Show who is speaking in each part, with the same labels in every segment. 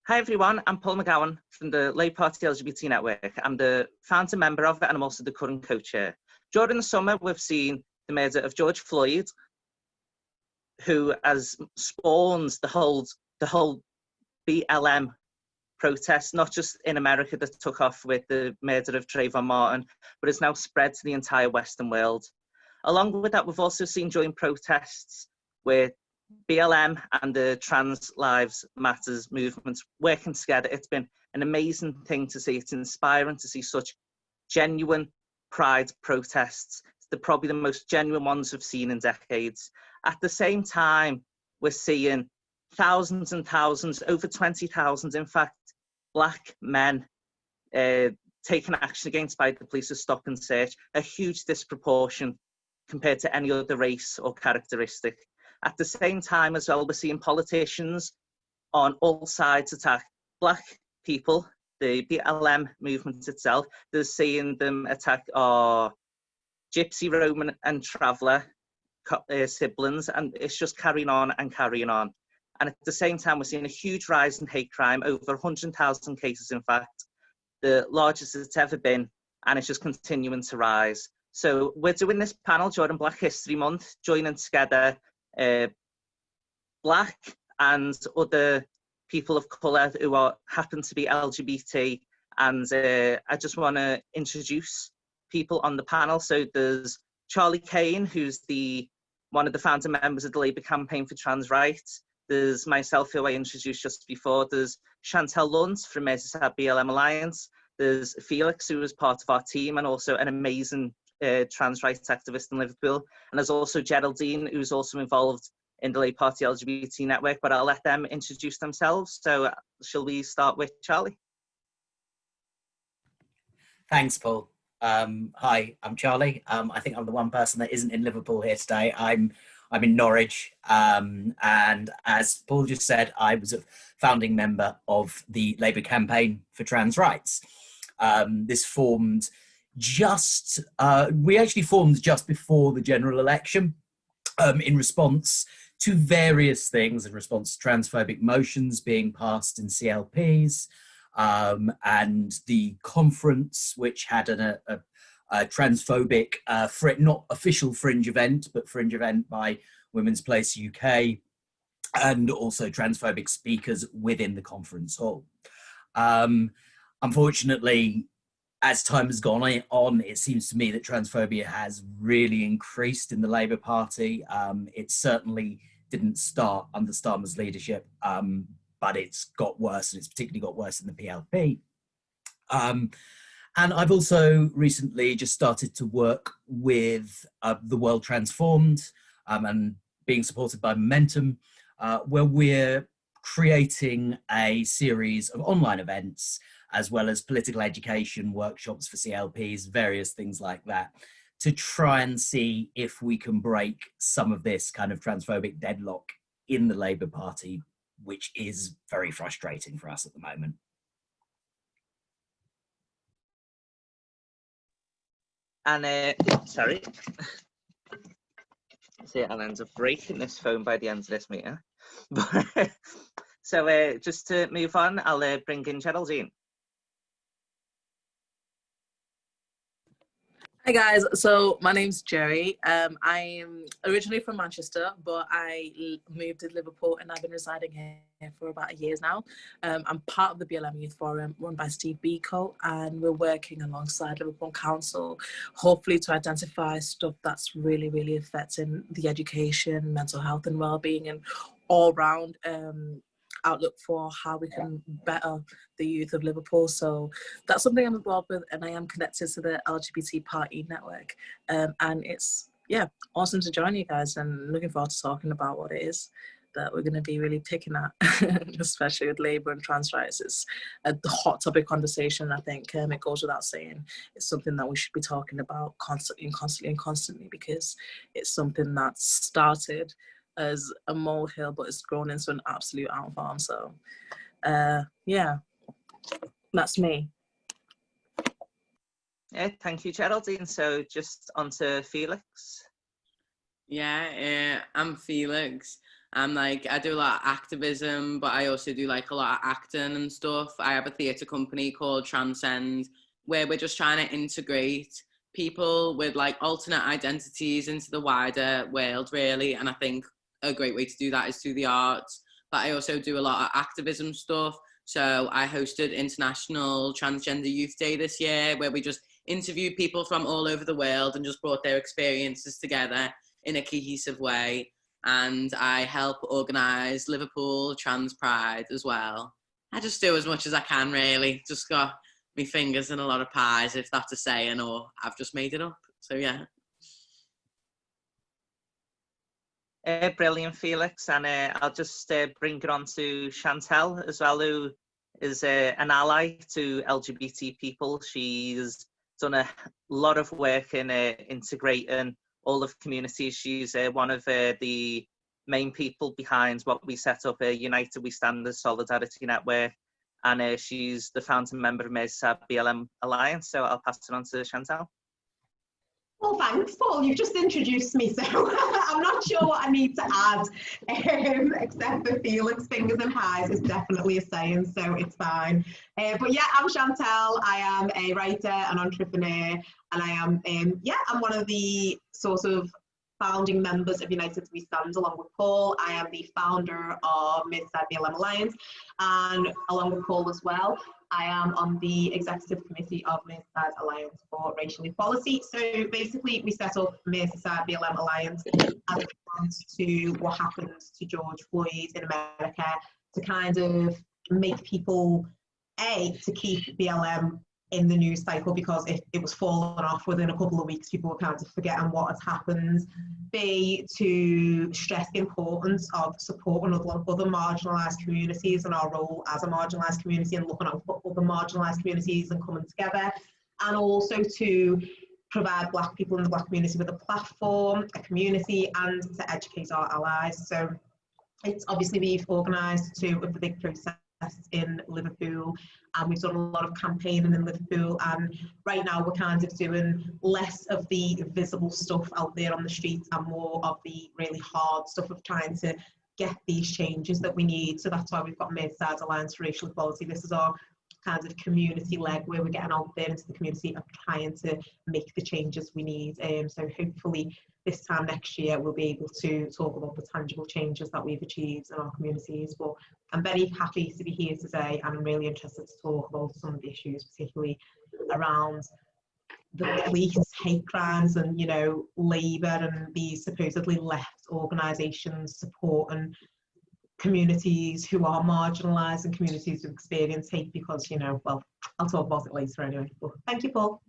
Speaker 1: Hi everyone, I'm Paul McGowan from the Labour Party LGBT Network. I'm the founder member of it and I'm also the current co-chair. During the summer, we've seen the murder of George Floyd, who has spawned the whole BLM protest, not just in America that took off with the murder of Trayvon Martin, but it's now spread to the entire Western world. Along with that, we've also seen joint protests with BLM and the Trans Lives Matters movements working together. It's been an amazing thing to see. It's inspiring to see such genuine pride protests. They're probably the most genuine ones we've seen in decades. At the same time, we're seeing thousands and thousands, over 20,000 in fact, Black men taken action against by the police to stop and search, a huge disproportion compared to any other race or characteristic. At the same time as well, we're seeing politicians on all sides attack Black people, the BLM movement itself. They're seeing them attack our Gypsy, Roman and Traveller siblings, and it's just carrying on and carrying on. And at the same time, we're seeing a huge rise in hate crime, over 100,000 cases, in fact, the largest it's ever been, and it's just continuing to rise. So we're doing this panel during Black History Month, joining together Black and other people of colour who happen to be LGBT. And I just want to introduce people on the panel. So there's Caine, who's one of the founder members of the Labour Campaign for Trans Rights. There's myself, who I introduced just before. There's Chantelle Lunt from Merseyside BLM Alliance. There's Felix, who was part of our team and also an amazing trans rights activist in Liverpool. And there's also Geraldine, who's also involved in the Labour Party LGBT network, but I'll let them introduce themselves. So shall we start with Charlie?
Speaker 2: Thanks, Paul. Hi, I'm Charlie. I think I'm the one person that isn't in Liverpool here today. I'm in Norwich, and as Paul just said, I was a founding member of the Labour Campaign for Trans Rights. This formed we actually formed just before the general election, in response to various things, in response to transphobic motions being passed in CLPs, and the conference, which had a transphobic, not official fringe event, but fringe event by Women's Place UK, and also transphobic speakers within the conference hall. Unfortunately, as time has gone on, it seems to me that transphobia has really increased in the Labour Party. It certainly didn't start under Starmer's leadership, but it's got worse, and it's particularly got worse in the PLP. And I've also recently just started to work with The World Transformed, and being supported by Momentum, where we're creating a series of online events, as well as political education workshops for CLPs, various things like that, to try and see if we can break some of this kind of transphobic deadlock in the Labour Party, which is very frustrating for us at the moment.
Speaker 1: And sorry, see, I'll end up breaking this phone by the end of this meeting. So just to move on, I'll bring in Geraldine.
Speaker 3: Hi guys, so my name's Jerry. I'm originally from Manchester, but I moved to Liverpool and I've been residing here for about years now. I'm part of the BLM Youth Forum run by Steve Biko, and we're working alongside Liverpool Council, hopefully to identify stuff that's really, really affecting the education, mental health and well-being, and all round outlook for how we can better the youth of Liverpool. So that's something I'm involved with, and I am connected to the LGBT party network. And it's, yeah, awesome to join you guys, and looking forward to talking about what it is that we're going to be really picking at, especially with Labour and trans rights. It's a hot topic conversation. I think it goes without saying. It's something that we should be talking about constantly, because it's something that started as a molehill, but it's grown into an absolute ant farm. So, yeah, that's me.
Speaker 1: Yeah, thank you, Geraldine. So just on to Felix.
Speaker 4: Yeah, I'm Felix. I do a lot of activism, but I also do like a lot of acting and stuff. I have a theatre company called Transcend, where we're just trying to integrate people with like alternate identities into the wider world, really. And I think a great way to do that is through the arts. But I also do a lot of activism stuff. So I hosted International Transgender Youth Day this year, where we just interviewed people from all over the world and just brought their experiences together in a cohesive way. And I help organise Liverpool Trans Pride as well. I just do as much as I can, really. Just got my fingers in a lot of pies, if that's a saying, or I've just made it up. So yeah.
Speaker 1: Brilliant, Felix, and I'll just bring it on to Chantelle as well, who is an ally to LGBT people. She's done a lot of work in integrating all of communities. She's one of the main people behind what we set up, United We Stand, the Solidarity Network, and she's the founding member of Merseyside BLM Alliance. So I'll pass it on to Chantelle.
Speaker 5: Well, thanks, Paul. You've just introduced me, so I'm not sure what I need to add, except for Felix, fingers and pies is definitely a saying, so it's fine. But yeah, I'm Chantelle. I am a writer, an entrepreneur, and I am, I'm one of the sort of founding members of United We Stand along with Paul. I am the founder of Merseyside BLM Alliance, and along with Paul as well, I am on the executive committee of Merseyside Alliance for Racial Equality. So basically, we set up Merseyside BLM Alliance as a response to what happened to George Floyd in America, to kind of make people, to keep BLM in the news cycle, because if it was falling off within a couple of weeks, people were kind of forgetting what has happened. B, to stress the importance of supporting other marginalised communities and our role as a marginalised community and looking out for other marginalised communities and coming together. And also to provide Black people in the Black community with a platform, a community, and to educate our allies. So it's obviously we've organised two of the big protests in Liverpool, and we've done a lot of campaigning in Liverpool, and right now we're kind of doing less of the visible stuff out there on the streets and more of the really hard stuff of trying to get these changes that we need. So that's why we've got Merseyside Alliance for Racial Equality. This is our kind of community leg, where we're getting out there into the community and trying to make the changes we need. So hopefully this time next year we'll be able to talk about the tangible changes that we've achieved in our communities. But I'm very happy to be here today, and I'm really interested to talk about some of the issues, particularly around the police, hate crimes, and, you know, Labour and these supposedly left organisations supporting communities who are marginalised and communities who experience hate, because, you know, well, I'll talk about it later anyway. But thank you, Paul.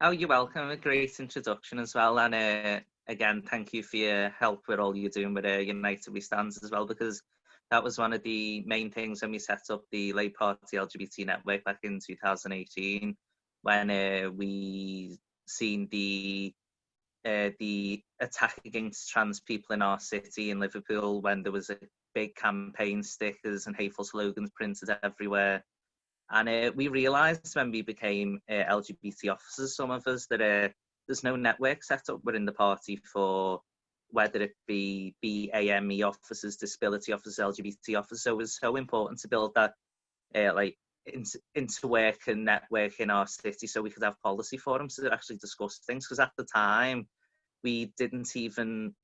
Speaker 1: Oh, you're welcome. A great introduction as well. And again, thank you for your help with all you're doing with United We Stand as well, because that was one of the main things when we set up the Labour Party LGBT network back in 2018, when we seen the attack against trans people in our city in Liverpool, when there was a big campaign, stickers and hateful slogans printed everywhere. And we realised when we became LGBT officers, some of us, that there's no network set up within the party for whether it be BAME officers, disability officers, LGBT officers. So it was so important to build that interwork and network in our city, so we could have policy forums to actually discuss things. Because at the time, we didn't even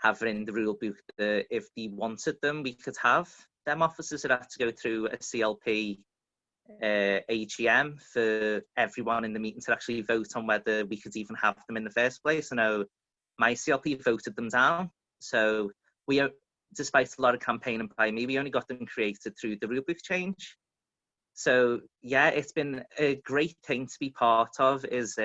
Speaker 1: have it in the rule book that if we wanted them, we could have them officers that had to go through a CLP AGM for everyone in the meeting to actually vote on whether we could even have them in the first place. I know my CLP voted them down, so we, despite a lot of campaigning by me, we only got them created through the rulebook change. So yeah, it's been a great thing to be part of, is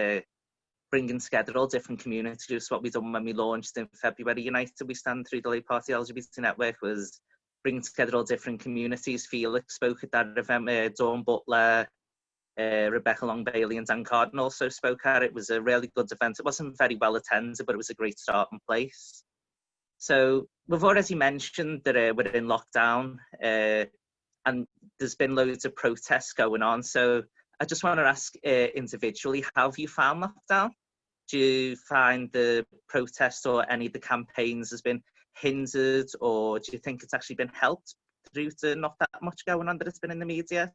Speaker 1: bringing together all different communities. Just what we done when we launched in February, United We Stand through the Labour Party LGBT network, was bringing together all different communities. Felix spoke at that event, Dawn Butler, Rebecca Long-Bailey and Dan Carden also spoke at it. It was a really good event. It wasn't very well attended, but it was a great starting place. So we've already mentioned that we're in lockdown, and there's been loads of protests going on. So I just want to ask individually, how have you found lockdown? Do you find the protests or any of the campaigns has been hindered, or do you think it's actually been helped through to not that much going on that it's been in the media?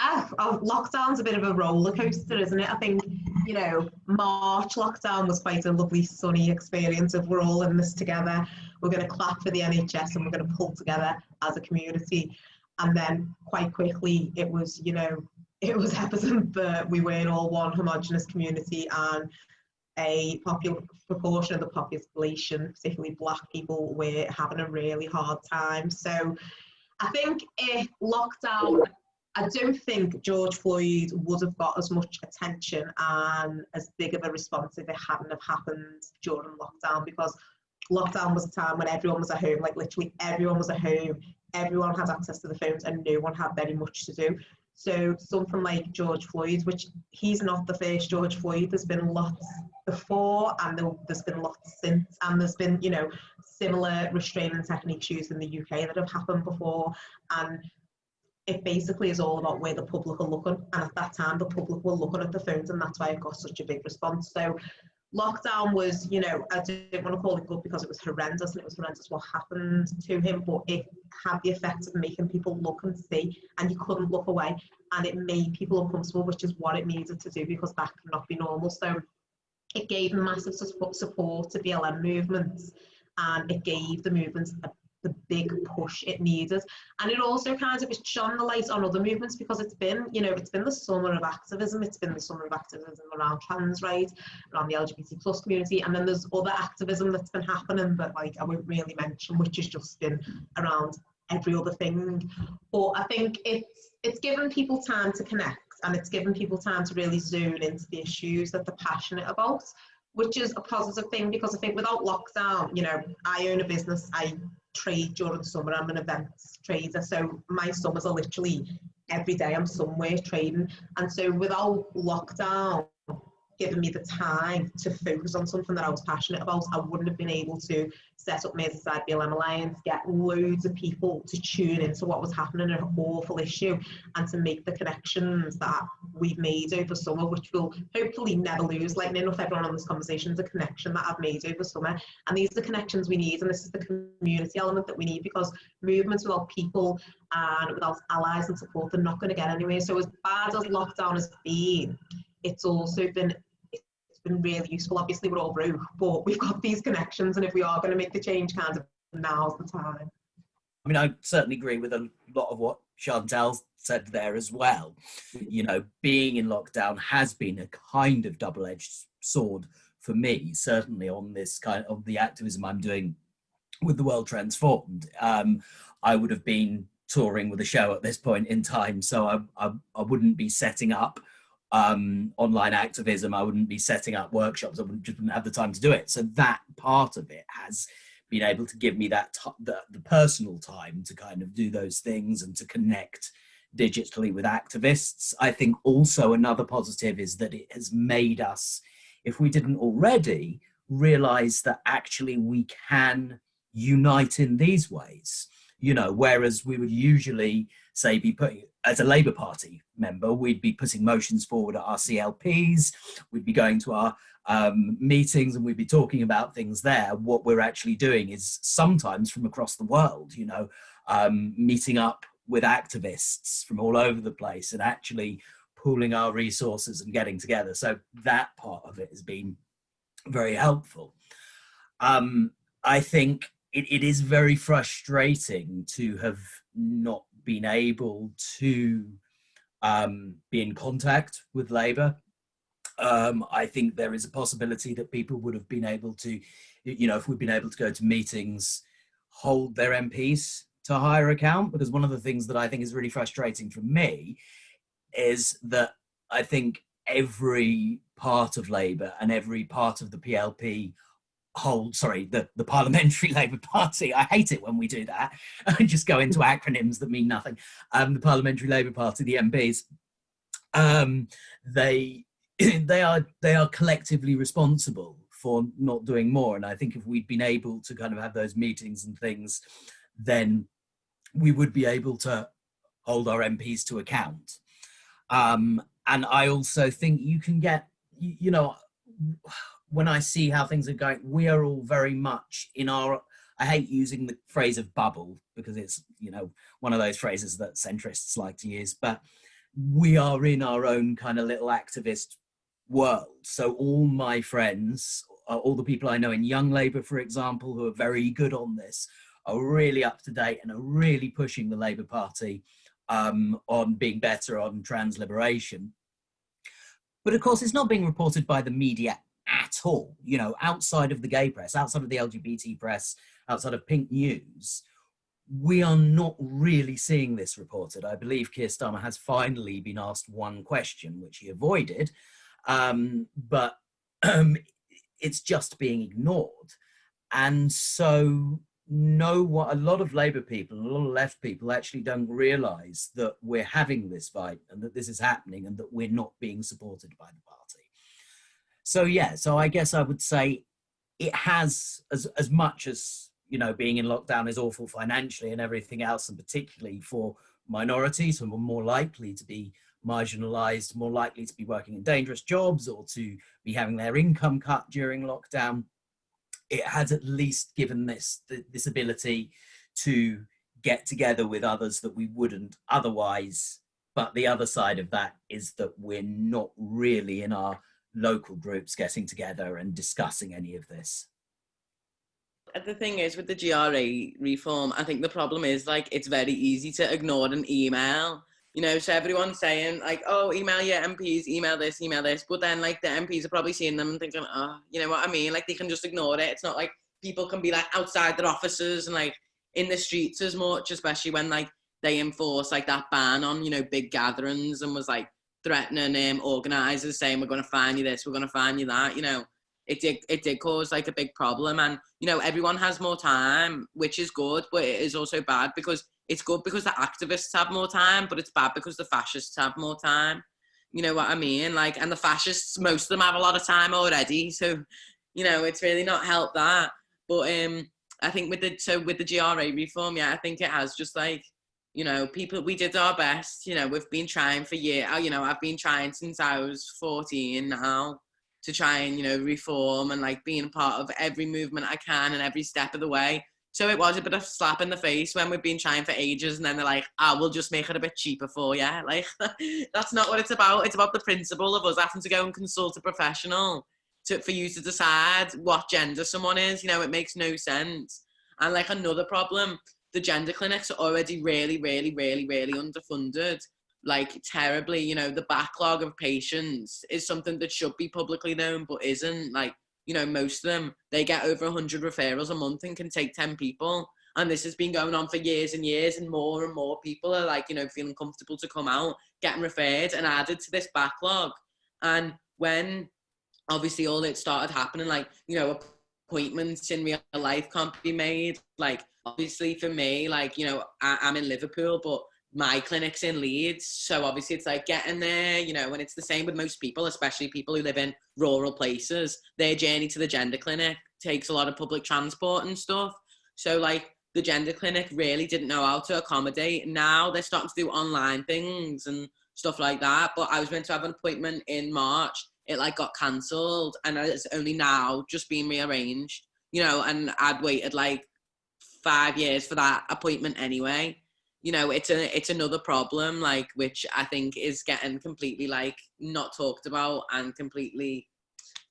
Speaker 5: Lockdown's a bit of a roller coaster, isn't it? I think, you know, March lockdown was quite a lovely sunny experience of we're all in this together, we're going to clap for the NHS and we're going to pull together as a community. And then quite quickly it was, you know, it was evident that we weren't all one homogenous community, and a proportion of the population, particularly Black people, were having a really hard time. So I think if lockdown, I don't think George Floyd would have got as much attention and as big of a response if it hadn't have happened during lockdown, because lockdown was a time when everyone was at home, like literally everyone was at home, everyone had access to the phones and no one had very much to do. So something like George Floyd, which he's not the first George Floyd, there's been lots before and there's been lots since, and there's been, you know, similar restraining techniques used in the UK that have happened before, and it basically is all about where the public are looking, and at that time the public were looking at the phones, and that's why it got such a big response. So lockdown was, you know, I don't want to call it good because it was horrendous, and it was horrendous what happened to him, but it had the effect of making people look and see, and you couldn't look away, and it made people uncomfortable, which is what it needed to do, because that cannot be normal. So it gave massive support to BLM movements, and it gave the movements the big push it needed, and it also kind of shone the light on other movements, because it's been, you know, it's been the summer of activism, it's been the summer of activism around trans rights, around the LGBT plus community, and then there's other activism that's been happening that, like, I won't really mention, which has just been around every other thing. But I think it's given people time to connect, and it's given people time to really zoom into the issues that they're passionate about, which is a positive thing, because I think without lockdown, you know, I own a business, I trade during the summer, I'm an events trader, so my summers are literally every day I'm somewhere trading, and so without lockdown giving me the time to focus on something that I was passionate about, I wouldn't have been able to set up Merseyside BLM Alliance, get loads of people to tune into what was happening, an awful issue, and to make the connections that we've made over summer, which will hopefully never lose. Like, enough everyone on this conversation is a connection that I've made over summer, and these are the connections we need, and this is the community element that we need, because movements without people and without allies and support, they're not going to get anywhere. So as bad as lockdown has been, it's also been really useful. Obviously we're all broke, but we've got these connections, and if we are going to make the change, kind of now's the time.
Speaker 2: I mean, I certainly agree with a lot of what Chantelle said there as well. You know, being in lockdown has been a kind of double-edged sword for me, certainly on this kind of the activism I'm doing with the World Transformed. I would have been touring with a show at this point in time, so I wouldn't be setting up online activism, I wouldn't be setting up workshops, I wouldn't have the time to do it. So that part of it has been able to give me that the personal time to kind of do those things and to connect digitally with activists. I think also another positive is that it has made us, if we didn't already, realize that actually we can unite in these ways. You know, whereas we would usually say be putting, as a Labour Party member, we'd be putting motions forward at our CLPs, we'd be going to our meetings, and we'd be talking about things there. What we're actually doing is sometimes from across the world, you know, meeting up with activists from all over the place and actually pooling our resources and getting together. So that part of it has been very helpful. I think it is very frustrating to have not been able to be in contact with Labour. I think there is a possibility that people would have been able to, you know, if we'd been able to go to meetings, hold their MPs to a higher account, because one of the things that I think is really frustrating for me is that I think every part of Labour and every part of the PLP the Parliamentary Labour Party, I hate it when we do that and just go into acronyms that mean nothing. The Parliamentary Labour Party, the MPs, they are collectively responsible for not doing more. And I think if we'd been able to kind of have those meetings and things, then we would be able to hold our MPs to account. And I also think you can get, you know, when I see how things are going, we are all very much in our, I hate using the phrase of bubble because it's, you know, one of those phrases that centrists like to use, but we are in our own kind of little activist world. So all my friends, all the people I know in Young Labour, for example, who are very good on this, are really up to date and are really pushing the Labour Party on being better on trans liberation. But of course, it's not being reported by the media at all. You know, outside of the gay press, outside of the LGBT press, outside of Pink News, we are not really seeing this reported. I believe Keir Starmer has finally been asked one question, which he avoided, but it's just being ignored. And so a lot of Labour people and a lot of left people actually don't realise that we're having this fight and that this is happening and that we're not being supported by the party. So yeah, so I guess I would say it has, as much as, you know, being in lockdown is awful financially and everything else, and particularly for minorities who are more likely to be marginalised, more likely to be working in dangerous jobs or to be having their income cut during lockdown, it has at least given this ability to get together with others that we wouldn't otherwise. But the other side of that is that we're not really in our local groups getting together and discussing any of this.
Speaker 4: The thing is with the GRA reform, I think the problem is like it's very easy to ignore an email. You know, so everyone's saying like, oh, email your MPs, email this, but then like the MPs are probably seeing them and thinking, oh, you know what I mean? Like they can just ignore it. It's not like people can be like outside their offices and like in the streets as much, especially when like they enforce like that ban on, you know, big gatherings and was like threatening organisers saying, we're going to fine you this, we're going to fine you that, you know. It did cause like a big problem, and you know everyone has more time, which is good, but it is also bad because it's good because the activists have more time, but it's bad because the fascists have more time. You know what I mean? Like, and the fascists, most of them have a lot of time already, so you know it's really not helped that. But I think with the GRA reform, yeah, I think it has just like, you know, people, we did our best. You know, we've been trying for years. You know, I've been trying since I was 14 now, to try and, you know, reform and like being part of every movement I can and every step of the way. So it was a bit of a slap in the face when we've been trying for ages and then they're like, we'll just make it a bit cheaper for you. Like, that's not what it's about. It's about the principle of us having to go and consult a professional for you to decide what gender someone is. You know, it makes no sense. And like another problem, the gender clinics are already really, really, really, really underfunded. Like terribly, you know, the backlog of patients is something that should be publicly known, but isn't. Like, you know, most of them, they get over 100 referrals a month and can take 10 people. And this has been going on for years and years, and more people are like, you know, feeling comfortable to come out, getting referred and added to this backlog. And when obviously all it started happening, like, you know, appointments in real life can't be made. Like, obviously for me, like, you know, I'm in Liverpool, but my clinic's in Leeds, so obviously it's like getting there, you know, and it's the same with most people, especially people who live in rural places. Their journey to the gender clinic takes a lot of public transport and stuff. So like the gender clinic really didn't know how to accommodate. Now they're starting to do online things and stuff like that. But I was meant to have an appointment in March. It like got cancelled and it's only now just been rearranged, you know, and I'd waited like 5 years for that appointment anyway. You know, it's another problem, like, which I think is getting completely, like, not talked about and completely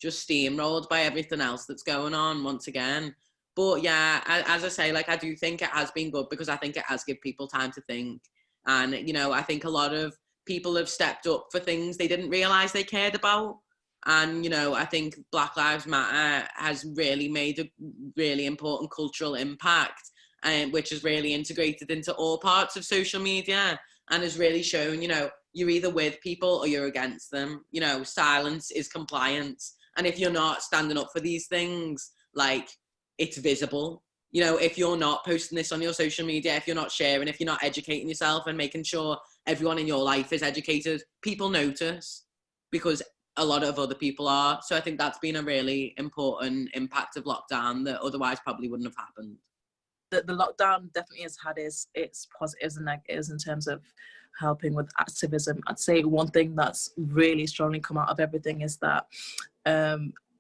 Speaker 4: just steamrolled by everything else that's going on once again. But, yeah, as I say, like, I do think it has been good because I think it has given people time to think. And, you know, I think a lot of people have stepped up for things they didn't realise they cared about. And, you know, I think Black Lives Matter has really made a really important cultural impact, which is really integrated into all parts of social media and has really shown, you know, you're either with people or you're against them. You know, silence is compliance. And if you're not standing up for these things, like, it's visible. You know, if you're not posting this on your social media, if you're not sharing, if you're not educating yourself and making sure everyone in your life is educated, people notice because a lot of other people are. So I think that's been a really important impact of lockdown that otherwise probably wouldn't have happened.
Speaker 3: The lockdown definitely has had its positives and negatives in terms of helping with activism. I'd say one thing that's really strongly come out of everything is that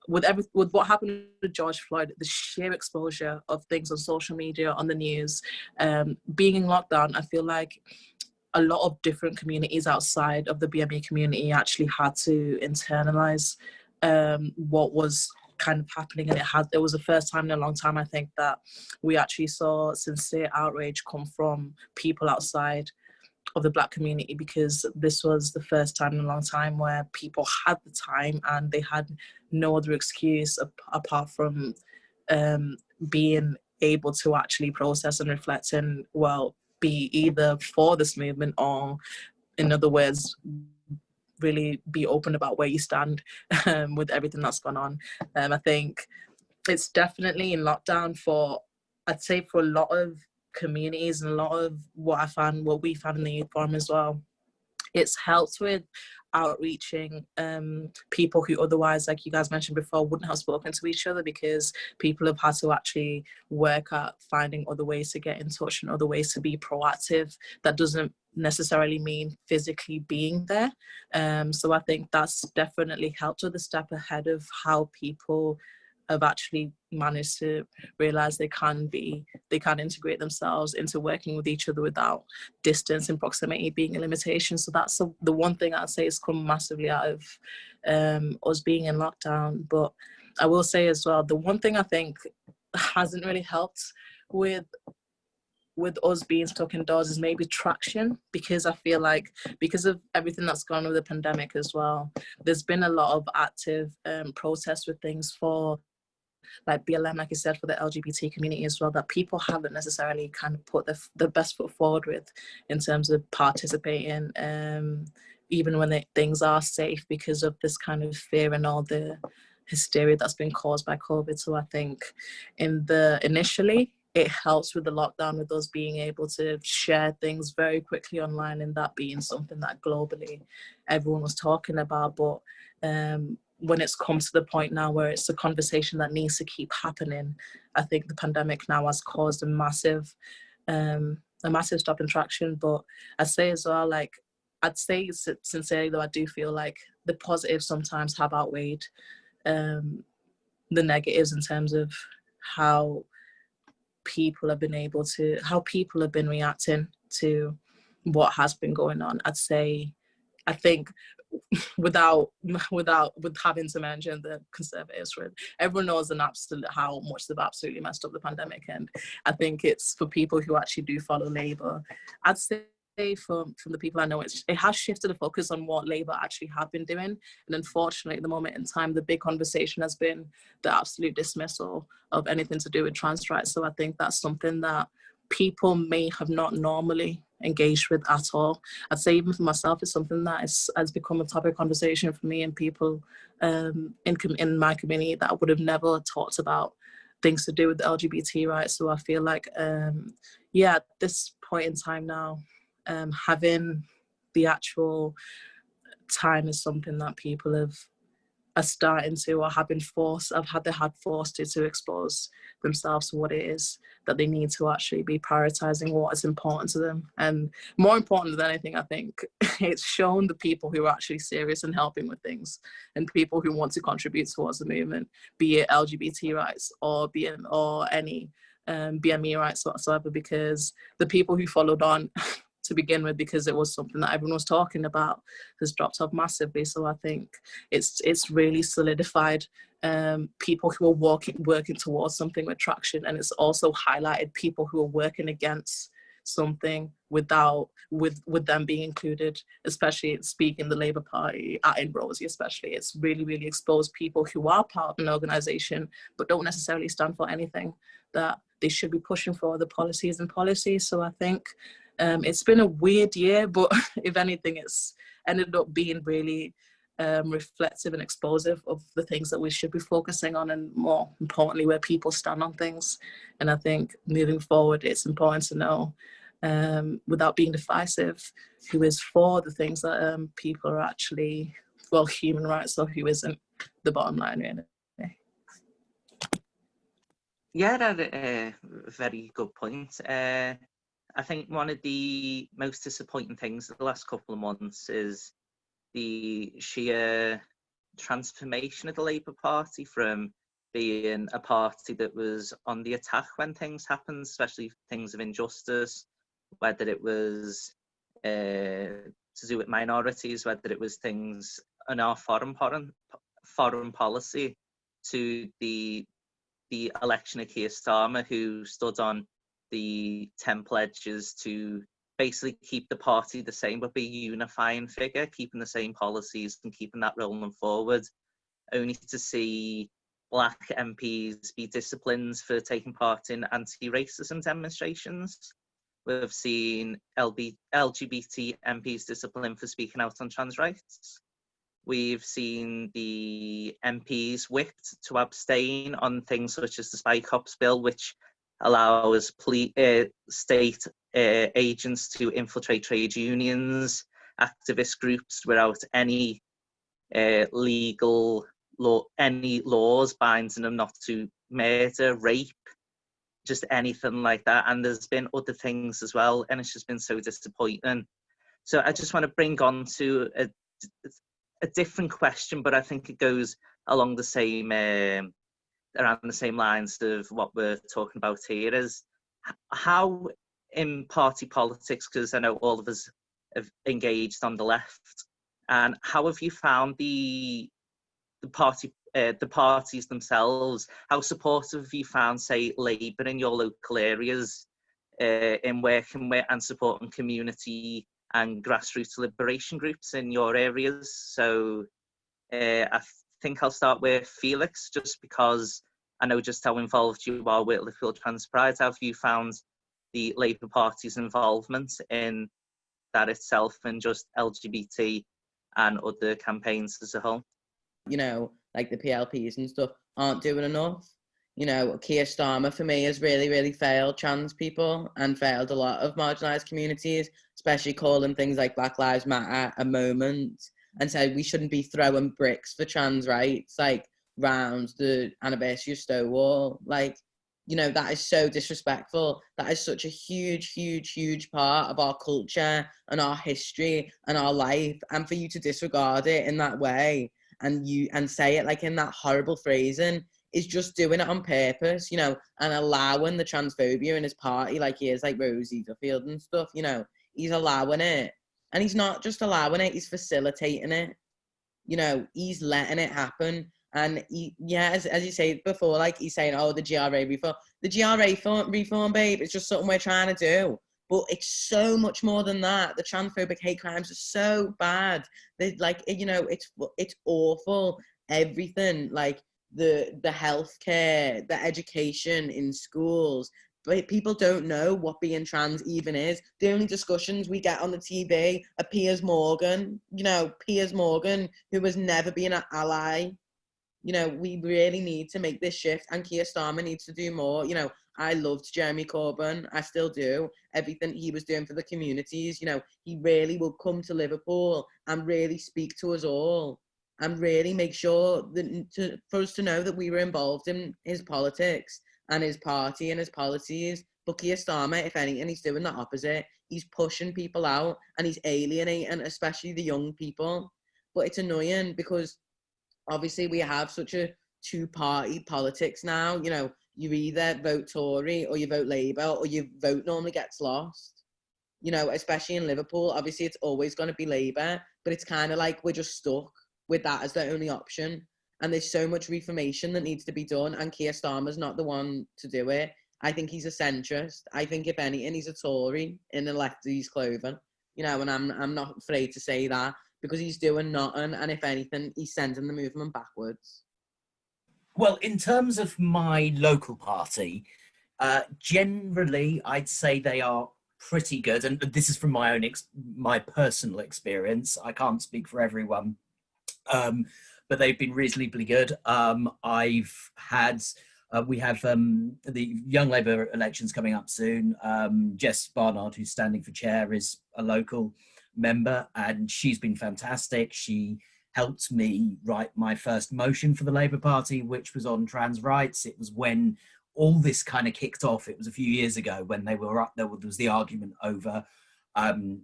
Speaker 3: with what happened to George Floyd, the sheer exposure of things on social media, on the news, being in lockdown, I feel like a lot of different communities outside of the BME community actually had to internalize what was kind of happening, and it was the first time in a long time, I think, that we actually saw sincere outrage come from people outside of the Black community, because this was the first time in a long time where people had the time and they had no other excuse apart from being able to actually process and reflect and, well, be either for this movement or, in other words, really be open about where you stand with everything that's gone on. I think it's definitely in lockdown I'd say for a lot of communities and a lot of what we found in the youth forum as well. It's helped with outreaching people who otherwise, like you guys mentioned before, wouldn't have spoken to each other, because people have had to actually work at finding other ways to get in touch and other ways to be proactive. That doesn't necessarily mean physically being there. So I think that's definitely helped with a step ahead of how people have actually managed to realize they can integrate themselves into working with each other without distance and proximity being a limitation. So that's the one thing I'd say has come massively out of us being in lockdown. But I will say as well, the one thing I think hasn't really helped with us being stuck indoors is maybe traction, because I feel like because of everything that's gone with the pandemic as well, there's been a lot of active protests with things for like BLM, like you said, for the LGBT community as well, that people haven't necessarily kind of put the best foot forward with in terms of participating, even when things are safe, because of this kind of fear and all the hysteria that's been caused by COVID. So I think initially it helps with the lockdown, with us being able to share things very quickly online, and that being something that globally everyone was talking about. But when it's come to the point now where it's a conversation that needs to keep happening, I think the pandemic now has caused a massive stop in traction. But I'd say as well, like, I'd say sincerely though, I do feel like the positives sometimes have outweighed the negatives in terms of how people have been reacting to what has been going on. I think without having to mention the Conservatives, everyone knows how much they've absolutely messed up the pandemic, and I think it's for people who actually do follow Labour, I'd say from the people I know, it has shifted the focus on what Labour actually have been doing. And unfortunately, at the moment in time, the big conversation has been the absolute dismissal of anything to do with trans rights. So I think that's something that people may have not normally engaged with at all. I'd say even for myself, it's something that has become a topic of conversation for me and people in my community that would have never talked about things to do with the LGBT rights. So I feel like, at this point in time now, having the actual time is something that people are starting to, or have been forced, they had forced to expose themselves to what it is that they need to actually be prioritizing what is important to them. And more important than anything, I think it's shown the people who are actually serious and helping with things, and people who want to contribute towards the movement, be it LGBT rights or any BME rights whatsoever, because the people who followed on to begin with, because it was something that everyone was talking about, has dropped off massively. So I think it's really solidified people who are working towards something with traction, and it's also highlighted people who are working against something with them being included, especially speaking the Labour Party in Rosie especially. It's really, really exposed people who are part of an organisation but don't necessarily stand for anything that they should be pushing for, the policies and policies. So I think it's been a weird year, but if anything, it's ended up being really reflective and exposive of the things that we should be focusing on, and more importantly, where people stand on things. And I think moving forward, it's important to know, without being divisive, who is for the things that people are actually, well, human rights, or who isn't, the bottom line, really.
Speaker 1: Yeah, that's a very good point. I think one of the most disappointing things of the last couple of months is the sheer transformation of the Labour Party from being a party that was on the attack when things happened, especially things of injustice, whether it was to do with minorities, whether it was things in our foreign policy, to the election of Keir Starmer, who stood on the 10 pledges to basically keep the party the same, but be a unifying figure, keeping the same policies and keeping that rolling forward, only to see Black MPs be disciplined for taking part in anti-racism demonstrations. We've seen LGBT MPs disciplined for speaking out on trans rights. We've seen the MPs whipped to abstain on things such as the Spy Cops Bill, which allows state agents to infiltrate trade unions, activist groups without any legal law, any laws binding them not to murder, rape, just anything like that. And there's been other things as well, and it's just been so disappointing. So I just want to bring on to a different question, but I think it goes along the same around the same lines of what we're talking about here, is how in party politics, because I know all of us have engaged on the left, and how have you found the parties themselves? How supportive have you found, say, Labour in your local areas in working with and supporting community and grassroots liberation groups in your areas? So I think I'll start with Felix, just because I know just how involved you are with Liverpool Trans Pride. How have you found the Labour Party's involvement in that itself, and just LGBT and other campaigns as a whole?
Speaker 4: You know, like the PLPs and stuff aren't doing enough. You know, Keir Starmer for me has really, really failed trans people and failed a lot of marginalised communities, especially calling things like Black Lives Matter a moment, and said we shouldn't be throwing bricks for trans rights, like round the anniversary of Stonewall. Like, you know, that is so disrespectful. That is such a huge, huge, huge part of our culture and our history and our life. And for you to disregard it in that way and say it like in that horrible phrasing is just doing it on purpose, you know, and allowing the transphobia in his party, like he is, like Rosie Duffield and stuff, you know, he's allowing it. And he's not just allowing it, he's facilitating it. You know, he's letting it happen. And he, yeah, as you say before, like he's saying, oh, the GRA reform. The GRA reform, babe, it's just something we're trying to do. But it's so much more than that. The transphobic hate crimes are so bad. They, like, you know, it's awful. Everything, like the healthcare, the education in schools. But people don't know what being trans even is. The only discussions we get on the TV are Piers Morgan, you know, Piers Morgan, who has never been an ally. You know, we really need to make this shift, and Keir Starmer needs to do more. You know, I loved Jeremy Corbyn. I still do. Everything he was doing for the communities, you know, he really would come to Liverpool and really speak to us all and really make sure that for us to know that we were involved in his politics and his party and his policies. But Keir Starmer, if anything, he's doing the opposite. He's pushing people out and he's alienating, especially the young people. But it's annoying because obviously we have such a two-party politics now. You know, you either vote Tory or you vote Labour, or your vote normally gets lost. You know, especially in Liverpool, obviously it's always going to be Labour, but it's kind of like we're just stuck with that as the only option. And there's so much reformation that needs to be done, and Keir Starmer's not the one to do it. I think he's a centrist. I think if anything, he's a Tory in the lefties clothing. You know, and I'm not afraid to say that, because he's doing nothing, and if anything, he's sending the movement backwards.
Speaker 2: Well, in terms of my local party, generally, I'd say they are pretty good, and this is from my own my personal experience. I can't speak for everyone, but they've been reasonably good. I've had, we have the Young Labour elections coming up soon. Jess Barnard, who's standing for chair, is a local member, and she's been fantastic. She helped me write my first motion for the Labour Party, which was on trans rights. It was when all this kind of kicked off. It was a few years ago when they were up, there was the argument over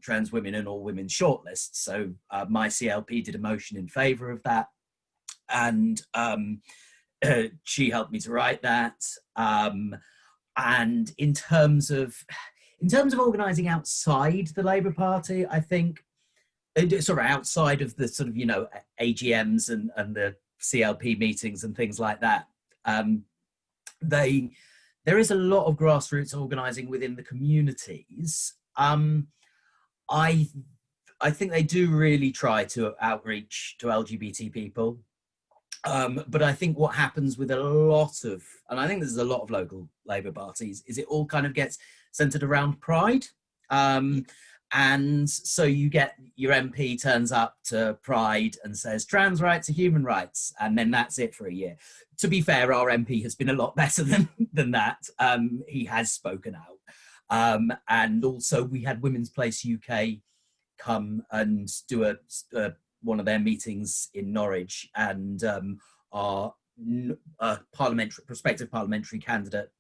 Speaker 2: trans women and all women's shortlists. So my CLP did a motion in favour of that. and she helped me to write that. And in terms of organising outside the Labour Party, I think, sort of outside of the sort of, you know, AGMs and the CLP meetings and things like that, there is a lot of grassroots organising within the communities. I think they do really try to outreach to LGBT people. But I think what happens with a lot of, and I think there's a lot of local Labour parties, is it all kind of gets centred around pride. And so you get your MP turns up to Pride and says trans rights are human rights, and then that's it for a year. To be fair, our MP has been a lot better than that. He has spoken out. And also we had Women's Place UK come and do one of their meetings in Norwich, and our prospective parliamentary candidate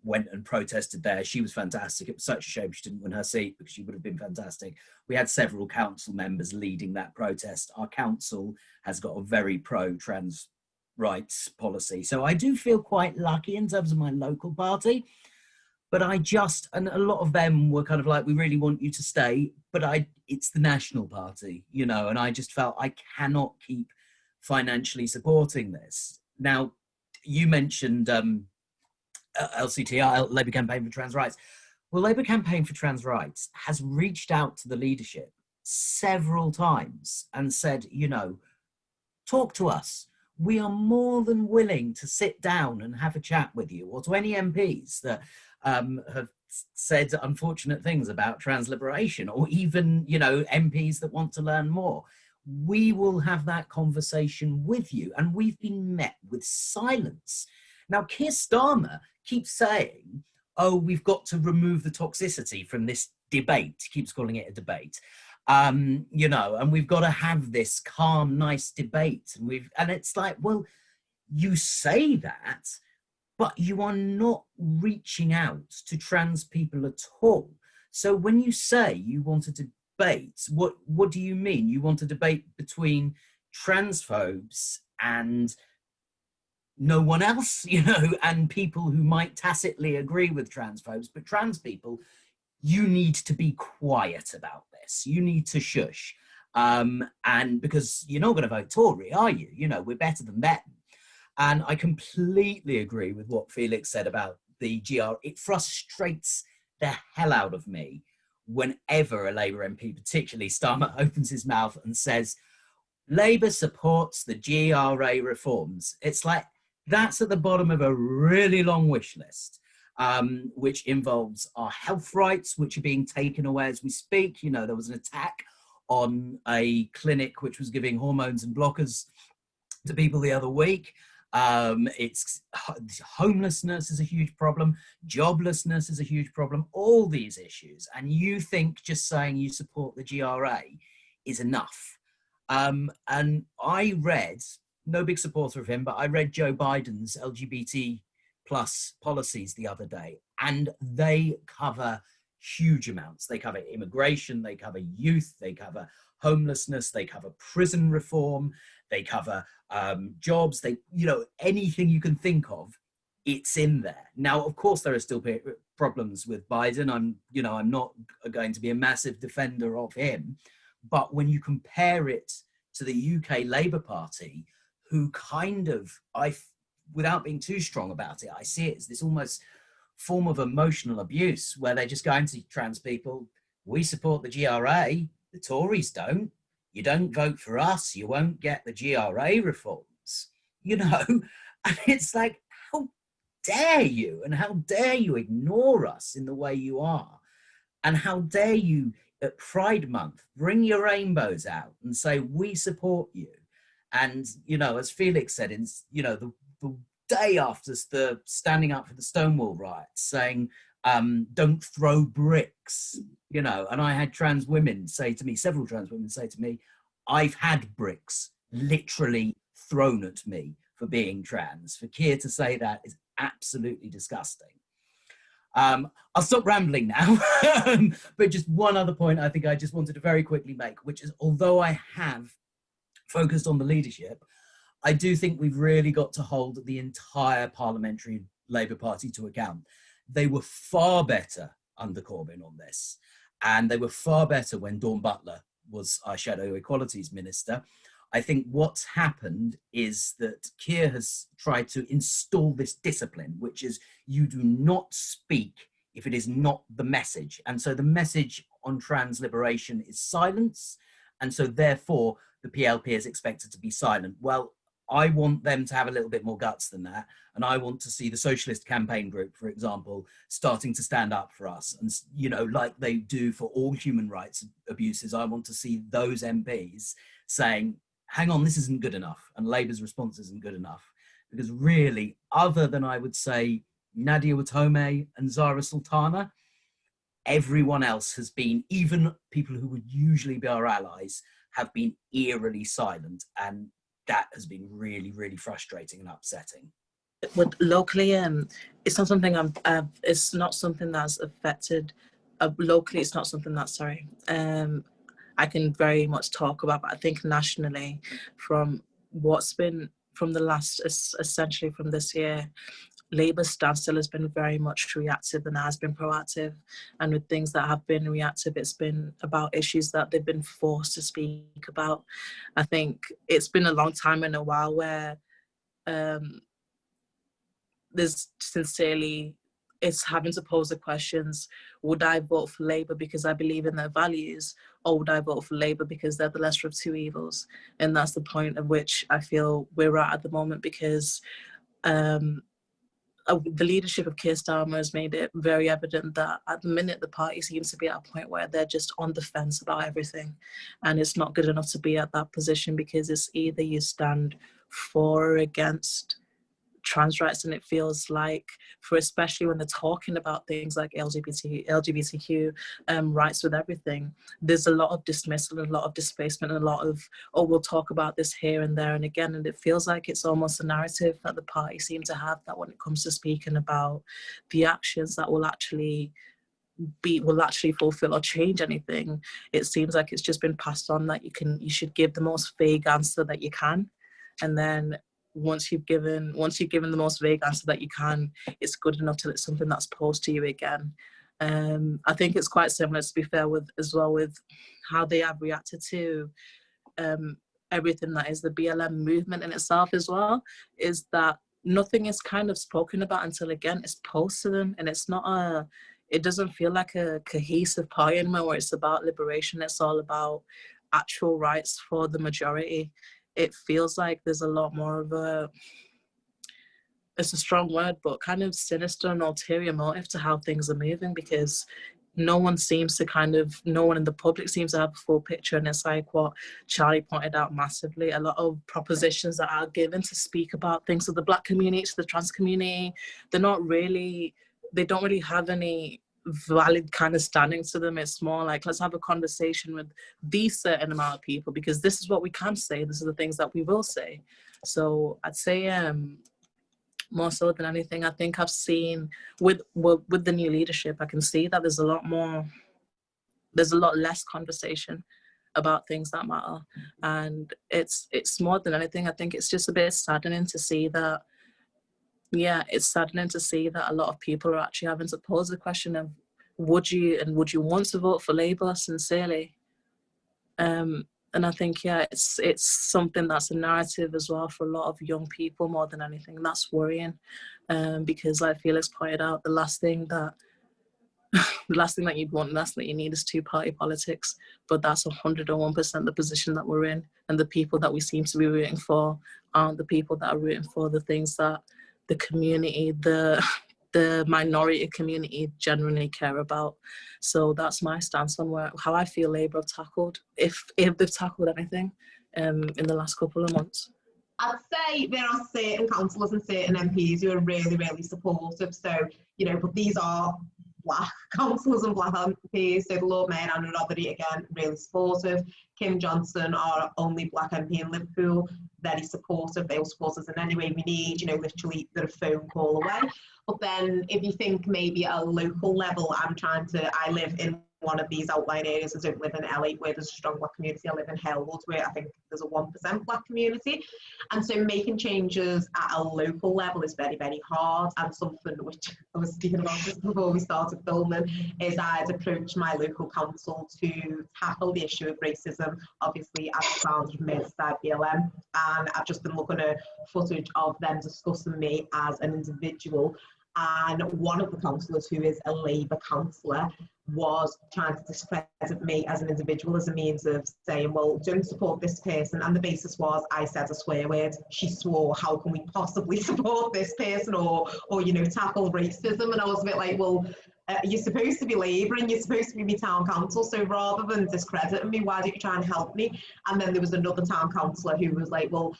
Speaker 2: went and protested there. She was fantastic. It was such a shame she didn't win her seat, because she would have been fantastic. We had several council members leading that protest. Our council has got a very pro-trans rights policy. So I do feel quite lucky in terms of my local party. But and a lot of them were kind of like, we really want you to stay, but it's the National Party, you know, and I just felt I cannot keep financially supporting this. Now, you mentioned LCTR, Labour Campaign for Trans Rights. Well, Labour Campaign for Trans Rights has reached out to the leadership several times and said, you know, talk to us. We are more than willing to sit down and have a chat with you, or to any MPs that have said unfortunate things about trans liberation, or even, you know, MPs that want to learn more. We will have that conversation with you. And we've been met with silence. Now, Keir Starmer keeps saying, oh, we've got to remove the toxicity from this debate. He keeps calling it a debate. You know, and we've got to have this calm, nice debate. And it's like, well, you say that, but you are not reaching out to trans people at all. So when you say you want a debate, what do you mean? You want a debate between transphobes and no one else, you know, and people who might tacitly agree with transphobes, but trans people, you need to be quiet about this. You need to shush. And because you're not going to vote Tory, are you? You know, we're better than them. And I completely agree with what Felix said about the GR. It frustrates the hell out of me whenever a Labour MP, particularly Starmer, opens his mouth and says, Labour supports the GRA reforms. It's like, that's at the bottom of a really long wish list, which involves our health rights, which are being taken away as we speak. You know, there was an attack on a clinic which was giving hormones and blockers to people the other week. It's homelessness is a huge problem. Joblessness is a huge problem. All these issues. And you think just saying you support the GRA is enough. And I read, no big supporter of him, but I read Joe Biden's LGBT plus policies the other day, and they cover huge amounts. They cover immigration, they cover youth, they cover homelessness, they cover prison reform, they cover jobs, they, you know, anything you can think of, it's in there. Now, of course, there are still problems with Biden. I'm not going to be a massive defender of him, but when you compare it to the UK Labour Party, who kind of, without being too strong about it, I see it as this almost form of emotional abuse where they're just going to trans people, we support the GRA, the Tories don't. You don't vote for us, you won't get the GRA reforms, you know? And it's like, how dare you? And how dare you ignore us in the way you are? And how dare you at Pride Month bring your rainbows out and say, we support you? And, you know, as Felix said, in, you know, the day after the standing up for the Stonewall riots, saying, don't throw bricks, you know, and I had trans women say to me, several trans women say to me, I've had bricks literally thrown at me for being trans. For Keir to say that is absolutely disgusting. I'll stop rambling now, but just one other point I think I just wanted to very quickly make, which is, although I have focused on the leadership, I do think we've really got to hold the entire parliamentary Labour Party to account. They were far better under Corbyn on this, and they were far better when Dawn Butler was our Shadow Equalities Minister. I think what's happened is that Keir has tried to install this discipline, which is you do not speak if it is not the message. And so the message on trans liberation is silence. And so therefore the PLP is expected to be silent. Well, I want them to have a little bit more guts than that. And I want to see the Socialist Campaign Group, for example, starting to stand up for us. And, you know, like they do for all human rights abuses, I want to see those MPs saying, hang on, this isn't good enough. And Labour's response isn't good enough. Because really, other than I would say Nadia Watome and Zara Sultana, everyone else has been, even people who would usually be our allies, have been eerily silent. And that has been really, really frustrating and upsetting.
Speaker 3: With locally, it's not something it's not something that's affected. Locally, it's not something that's I can very much talk about, but I think nationally, from what's been from the last, essentially from this year, Labour's standstill has been very much reactive and has been proactive. And with things that have been reactive, it's been about issues that they've been forced to speak about. I think it's been a long time in a while where there's sincerely, it's having to pose the questions, would I vote for Labour because I believe in their values, or would I vote for Labour because they're the lesser of two evils? And that's the point at which I feel we're at the moment, because the leadership of Keir Starmer has made it very evident that at the minute the party seems to be at a point where they're just on the fence about everything. And it's not good enough to be at that position, because it's either you stand for or against trans rights, and it feels like, for especially when they're talking about things like LGBTQ rights with everything, there's a lot of dismissal and a lot of displacement and a lot of, oh, we'll talk about this here and there and again. And it feels like it's almost a narrative that the party seem to have, that when it comes to speaking about the actions that will actually fulfill or change anything, it seems like it's just been passed on that you should give the most vague answer that you can, and then once you've given the most vague answer that you can, it's good enough till it's something that's posed to you again. I think it's quite similar, to be fair, with how they have reacted to everything that is the BLM movement in itself as well, is that nothing is kind of spoken about until, again, it's posed to them. And it doesn't feel like a cohesive party anymore where it's about liberation. It's all about actual rights for the majority. It feels like there's a lot more of it's a strong word, but kind of sinister and ulterior motive to how things are moving, because no one in the public seems to have a full picture. And it's like what Charlie pointed out massively, a lot of propositions that are given to speak about things to the Black community, to the trans community, they don't really have any valid kind of standing to them. It's more like, let's have a conversation with these certain amount of people, because this is what we can say, this are the things that we will say. So I'd say more so than anything, I think I've seen with the new leadership, I can see that there's a lot less conversation about things that matter. And it's more than anything, I think it's just a bit saddening to see that a lot of people are actually having to pose the question of, would you want to vote for Labour sincerely? And I think, it's something that's a narrative as well for a lot of young people more than anything. And that's worrying, because like Felix pointed out, the last thing that you'd want, the last thing that you need is two-party politics. But that's 101% the position that we're in. And the people that we seem to be rooting for aren't the people that are rooting for the things that the community, the minority community generally care about. So that's my stance on how I feel Labour have tackled, if they've tackled anything in the last couple of months.
Speaker 5: I'd say there are certain councillors and certain MPs who are really, really supportive. So, but these are Black councillors and Black MPs. So the Lord Mayor, Andrew Roderick, again, really supportive. Kim Johnson, our only Black MP in Liverpool, very supportive. They'll support us in any way we need, literally they're a phone call away. But then if you think maybe at a local level, I live in one of these outlying areas. I don't live in LA where there's a strong black community. I live in Halewood where I think there's a 1% black community. And so making changes at a local level is very, very hard. And something which I was speaking about just before we started filming is I'd approached my local council to tackle the issue of racism, obviously as a founder of Merseyside BLM. And I've just been looking at footage of them discussing me as an individual. And one of the councillors, who is a Labour councillor, was trying to discredit me as an individual as a means of saying, well, don't support this person. And the basis was I said a swear word. She swore, how can we possibly support this person or you know, tackle racism? And I was a bit like, well, you're supposed to be Labour and you're supposed to be my town council, so rather than discrediting me, why don't you try and help me? And then there was another town councillor who was like, well,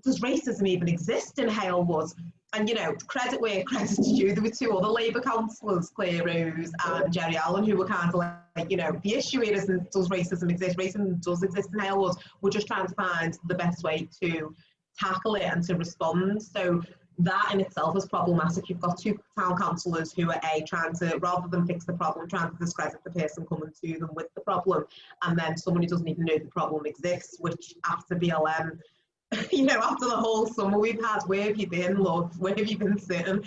Speaker 5: does racism even exist in Halewood? And, you know, credit where credit's due, there were two other Labour councillors, Claire Rose and Jerry Allen, who were kind of like, you know, the issue here isn't does racism exist, racism does exist in Halewood, we're just trying to find the best way to tackle it and to respond. So that in itself is problematic. You've got two town councillors who are trying to, rather than fix the problem, trying to discredit the person coming to them with the problem, and then someone who doesn't even know the problem exists, which after BLM, you know, after the whole summer we've had, where have you been, love? Where have you been sitting?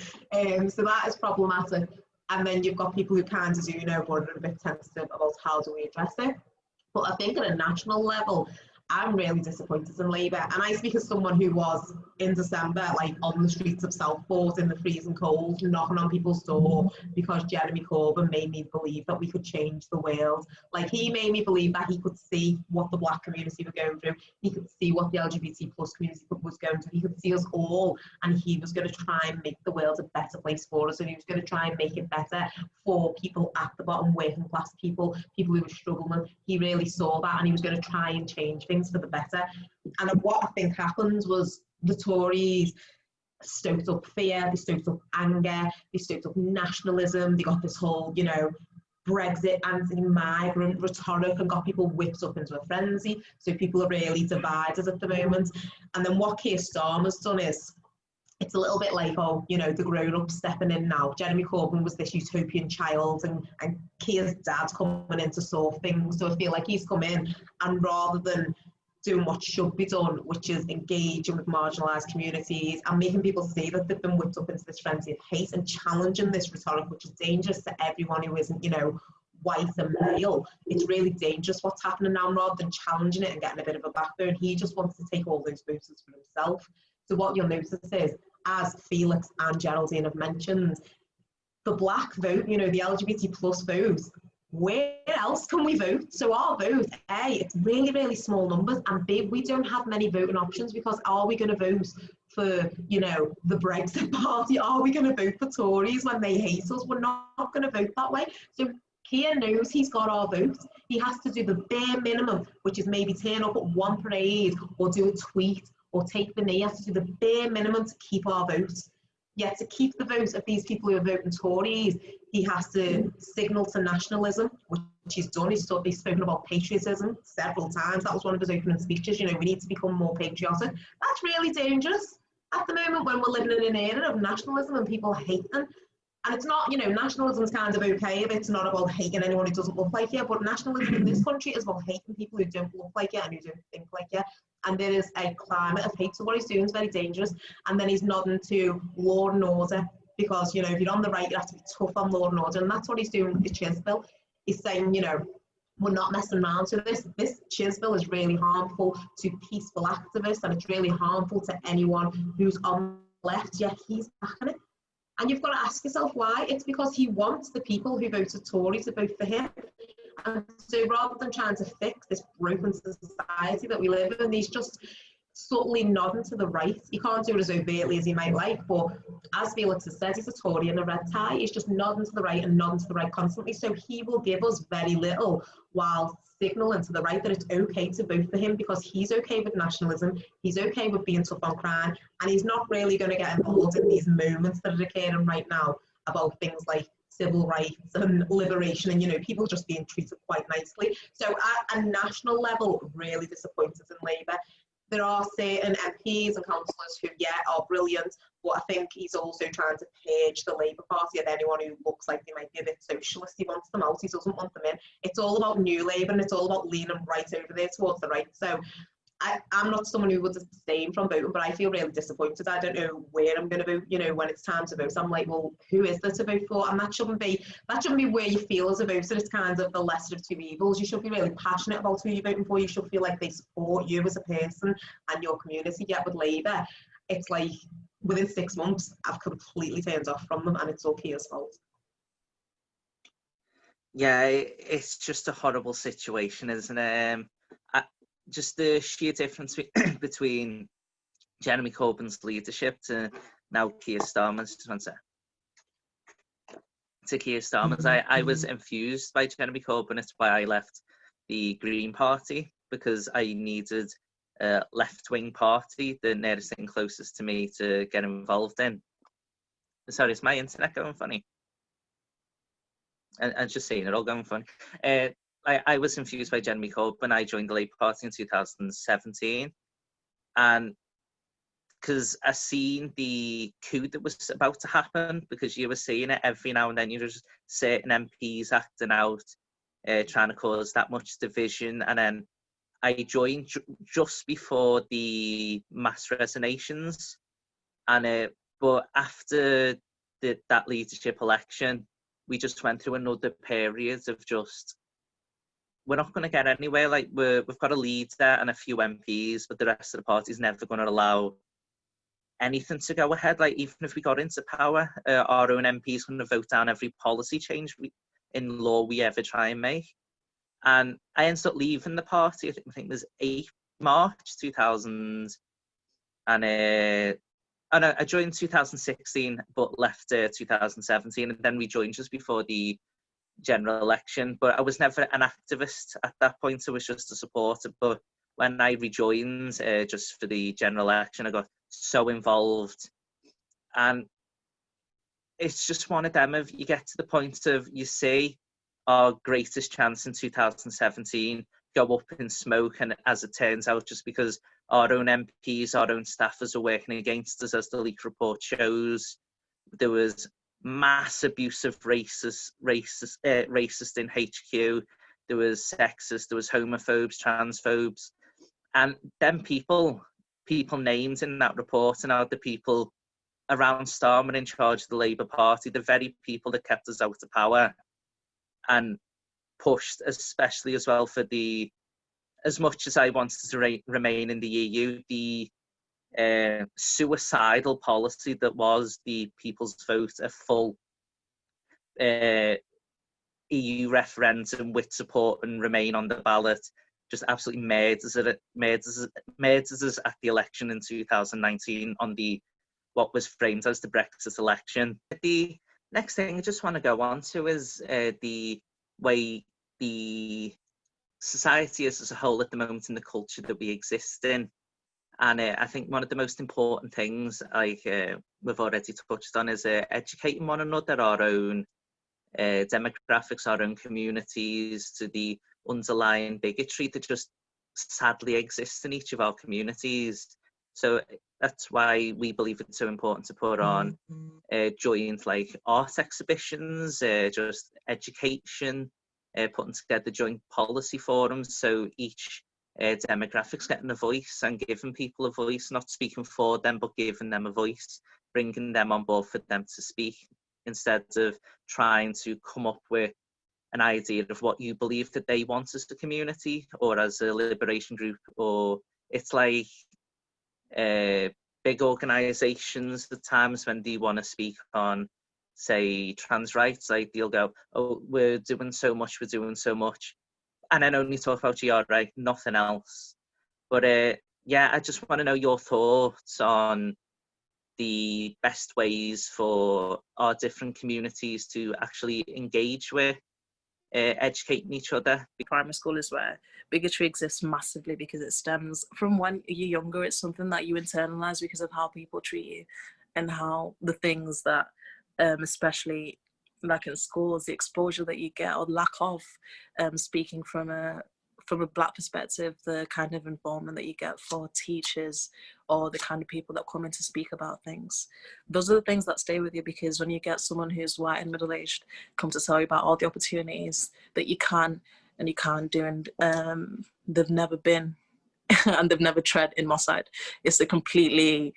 Speaker 5: So that is problematic. And then you've got people who kind of do know, but are a bit tentative about how do we address it. But I think at a national level, I'm really disappointed in Labour. And I speak as someone who was in December, like on the streets of Southport in the freezing cold, knocking on people's door because Jeremy Corbyn made me believe that we could change the world. Like, he made me believe that he could see what the black community were going through. He could see what the LGBT plus community was going through. He could see us all, and he was going to try and make the world a better place for us. And he was going to try and make it better for people at the bottom, working class people, people who were struggling. He really saw that, and he was going to try and change things for the better. And what I think happened was the Tories stoked up fear, they stoked up anger, they stoked up nationalism, they got this whole, you know, Brexit anti-migrant rhetoric and got people whipped up into a frenzy. So people are really divided at the moment. And then what Keir Starmer's done is, it's a little bit like, oh, you know, the grown-up stepping in now. Jeremy Corbyn was this utopian child, and Keir's dad coming in to solve things. So I feel like he's come in, and rather than doing what should be done, which is engaging with marginalised communities and making people see that they've been whipped up into this frenzy of hate and challenging this rhetoric, which is dangerous to everyone who isn't, you know, white and male. It's really dangerous what's happening now. Rather than challenging it and getting a bit of a backbone, he just wants to take all those votes for himself. So what you'll notice is, as Felix and Geraldine have mentioned, the black vote, you know, the LGBT plus vote, where else can we vote? So our vote, A, it's really, really small numbers, and B, we don't have many voting options, because are we going to vote for, you know, the Brexit party? Are we going to vote for Tories when they hate us? We're not going to vote that way. So Keir knows he's got our vote. He has to do the bare minimum, which is maybe turn up at one parade or do a tweet or take the knee. He has to do the bare minimum to keep our vote. Yet to keep the vote of these people who are voting Tories, he has to signal to nationalism, which he's done. He's spoken about patriotism several times. That was one of his opening speeches. You know, we need to become more patriotic. That's really dangerous at the moment when we're living in an era of nationalism and people hating. And it's not, you know, nationalism's kind of okay if it's not about hating anyone who doesn't look like you, but nationalism in this country is about hating people who don't look like you and who don't think like you. And there is a climate of hate. So what he's doing is very dangerous. And then he's nodding to law and order, because, you know, if you're on the right, you have to be tough on law and order. And that's what he's doing with the Chiz bill. He's saying, you know, we're not messing around. So this Chiz bill is really harmful to peaceful activists, and it's really harmful to anyone who's on the left, yet he's backing it. And you've got to ask yourself why. It's because he wants the people who voted Tory to vote for him. And so rather than trying to fix this broken society that we live in, he's just subtly nodding to the right. You can't do it as overtly as he might like, but as Felix has said, he's a Tory in a red tie. He's just nodding to the right and nodding to the right constantly. So he will give us very little while signalling to the right that it's okay to vote for him, because he's okay with nationalism, he's okay with being tough on crime, and he's not really going to get involved in these moments that are occurring right now about things like civil rights and liberation and, you know, people just being treated quite nicely. So at a national level, really disappointed in Labour. there are certain MPs and councillors who, yeah, are brilliant, but I think he's also trying to purge the Labour Party of anyone who looks like they might be a bit socialist. He wants them out, he doesn't want them in. It's all about New Labour, and it's all about leaning right over there towards the right. So I'm not someone who would abstain from voting, but I feel really disappointed. I don't know where I'm going to vote. You know, when it's time to vote, I'm like, well, who is there to vote for? And that shouldn't be where you feel as a voter. It's kind of the lesser of two evils. You should be really passionate about who you're voting for. You should feel like they support you as a person and your community. Yet with Labour, it's like within 6 months, I've completely turned off from them, and it's all Keir's fault.
Speaker 1: Yeah, it's just a horrible situation, isn't it? Just the sheer difference between Jeremy Corbyn's leadership to now Keir Starmer's. To Keir Starmer's, I was infused by Jeremy Corbyn. It's why I left the Green Party, because I needed a left-wing party, the nearest thing closest to me to get involved in. Sorry, is my internet going funny? And just saying it all going funny. I was infused by Jeremy Corbyn. I joined the Labour Party in 2017, and because I seen the coup that was about to happen, because you were seeing it every now and then, you just certain MPs acting out, trying to cause that much division, and then I joined just before the mass resignations, and but after that leadership election, we just went through another period of just, we're not going to get anywhere. Like, we've got a leader and a few MPs, but the rest of the party's never going to allow anything to go ahead. Like, even if we got into power, our own MPs going to vote down every policy change in law we ever try and make. And I ended up leaving the party, I think it was 8 March 2000, and I joined 2016, but left 2017, and then rejoined just before the general election. But I was never an activist at that point. I was just a supporter. But when I rejoined just for the general election, I got so involved, and it's just one of them of, you get to the point of, you see our greatest chance in 2017 go up in smoke, and as it turns out, just because our own MPs, our own staffers are working against us, as the leak report shows, there was mass abuse of racist in HQ, there was sexist, there was homophobes, transphobes, and them people named in that report and are the people around Starmer in charge of the Labour Party, the very people that kept us out of power and pushed, especially as well for the, as much as I wanted to remain in the EU, the suicidal policy that was the People's Vote, a full EU referendum with support and remain on the ballot, just absolutely murders us at the election in 2019 on the what was framed as the Brexit election. The next thing I just want to go on to is the way the society is as a whole at the moment, and the culture that we exist in. And I think one of the most important things, like we've already touched on, is educating one another, our own demographics, our own communities, to the underlying bigotry that just sadly exists in each of our communities. So that's why we believe it's so important to put on joint, like, art exhibitions, just education, putting together joint policy forums, so each demographics getting a voice and giving people a voice, not speaking for them, but giving them a voice, bringing them on board for them to speak, instead of trying to come up with an idea of what you believe that they want as a community or as a liberation group. Or it's like big organisations at times, when they want to speak on, say, trans rights, like, they'll go, oh, we're doing so much, and then only talk about GRA, nothing else. But yeah, I just want to know your thoughts on the best ways for our different communities to actually engage with educating each other.
Speaker 3: Primary school is where bigotry exists massively, because it stems from when you're younger. It's something that you internalize because of how people treat you, and how the things that especially like in schools, the exposure that you get, or lack of, speaking from a from a Black perspective, the kind of involvement that you get for teachers or the kind of people that come in to speak about things, those are the things that stay with you, because when you get someone who's white and middle-aged come to tell you about all the opportunities that you can and you can't do, and they've never been and they've never tread in Merseyside, it's a complete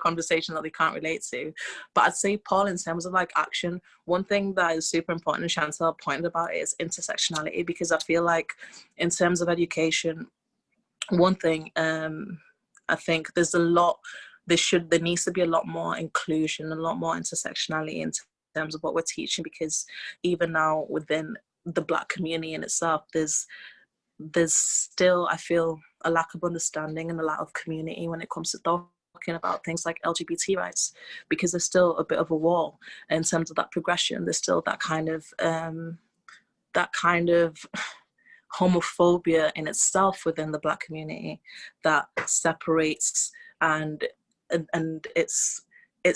Speaker 3: conversation that they can't relate to. But I'd say, Paul, in terms of like action, one thing that is super important, and Chantelle pointed about, is intersectionality, because I feel like in terms of education, one thing, I think there needs to be a lot more inclusion, a lot more intersectionality in terms of what we're teaching, because even now within the Black community in itself, there's still, I feel, a lack of understanding and a lack of community when it comes to talking about things like LGBT rights, because there's still a bit of a wall in terms of that progression. There's still that kind of homophobia in itself within the Black community that separates, and it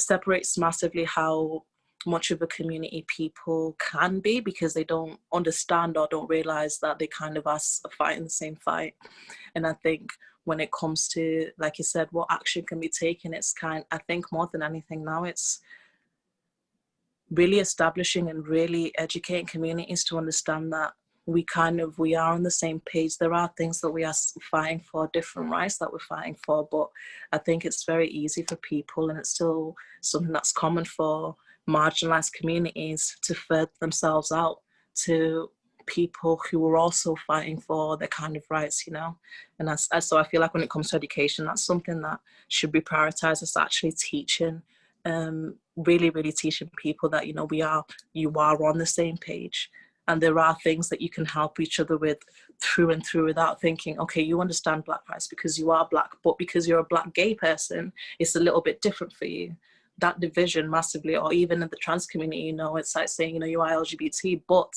Speaker 3: separates massively how much of a community people can be, because they don't understand or don't realize that they kind of are fighting the same fight. And I think when it comes to, like you said, what action can be taken, I think more than anything now, it's really establishing and really educating communities to understand that we are on the same page. There are things that we are fighting for, different rights that we're fighting for, but I think it's very easy for people, and it's still something that's common for marginalized communities, to further themselves out to people who are also fighting for their kind of rights, you know. And so I feel like when it comes to education, that's something that should be prioritized, is actually teaching, really, really teaching people that, you know, you are on the same page, and there are things that you can help each other with through and through, without thinking, okay, you understand Black rights because you are Black, but because you're a Black gay person, it's a little bit different for you. That division massively, or even in the trans community, you know, it's like saying, you know, you are LGBT, but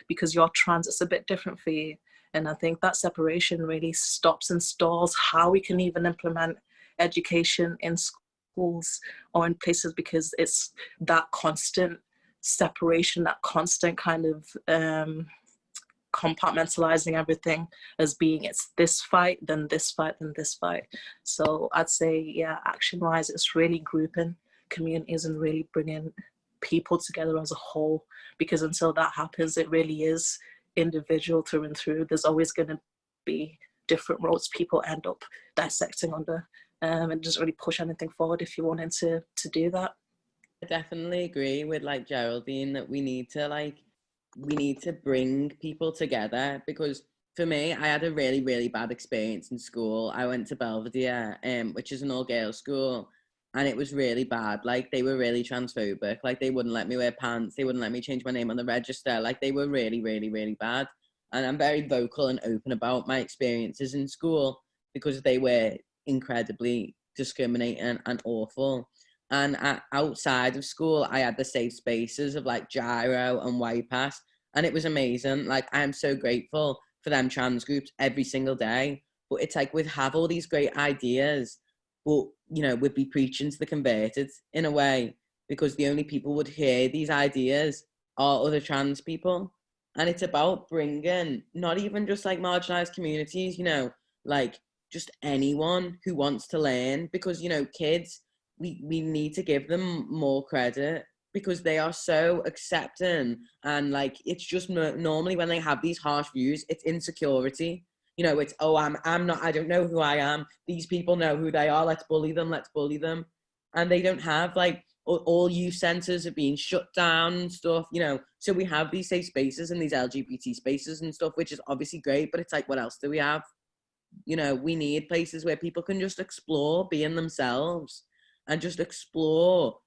Speaker 3: because you're trans, it's a bit different for you. And I think that separation really stops and stalls how we can even implement education in schools or in places, because it's that constant separation, that constant kind of compartmentalizing everything as being, it's this fight, then this fight, then this fight. So I'd say, yeah, action-wise, it's really grouping communities and really bringing people together as a whole, because until that happens, it really is individual through and through. There's always going to be different roads people end up dissecting under, and it doesn't really push anything forward if you wanted to do that.
Speaker 4: I definitely agree with like Geraldine that we need to bring people together, because for me, I had a really, really bad experience in school. I went to Belvedere, which is an all-girls school, and it was really bad. Like, they were really transphobic. Like, they wouldn't let me wear pants. They wouldn't let me change my name on the register. Like, they were really, really, really bad. And I'm very vocal and open about my experiences in school, because they were incredibly discriminating and awful. And outside of school, I had the safe spaces of like Gyro and White Pass, and it was amazing. Like, I am so grateful for them trans groups every single day. But it's like, we'd have all these great ideas, but, you know, we'd be preaching to the converted in a way, because the only people would hear these ideas are other trans people. And it's about bringing not even just like marginalized communities, you know, like just anyone who wants to learn, because, you know, kids, we need to give them more credit, because they are so accepting. And like, it's just normally when they have these harsh views, it's insecurity. You know, it's, oh, I'm not, I don't know who I am. These people know who they are. Let's bully them. And they don't have, like, all youth centres are being shut down and stuff, you know. So we have these safe spaces and these LGBT spaces and stuff, which is obviously great, but it's like, what else do we have? You know, we need places where people can just explore being themselves and just explore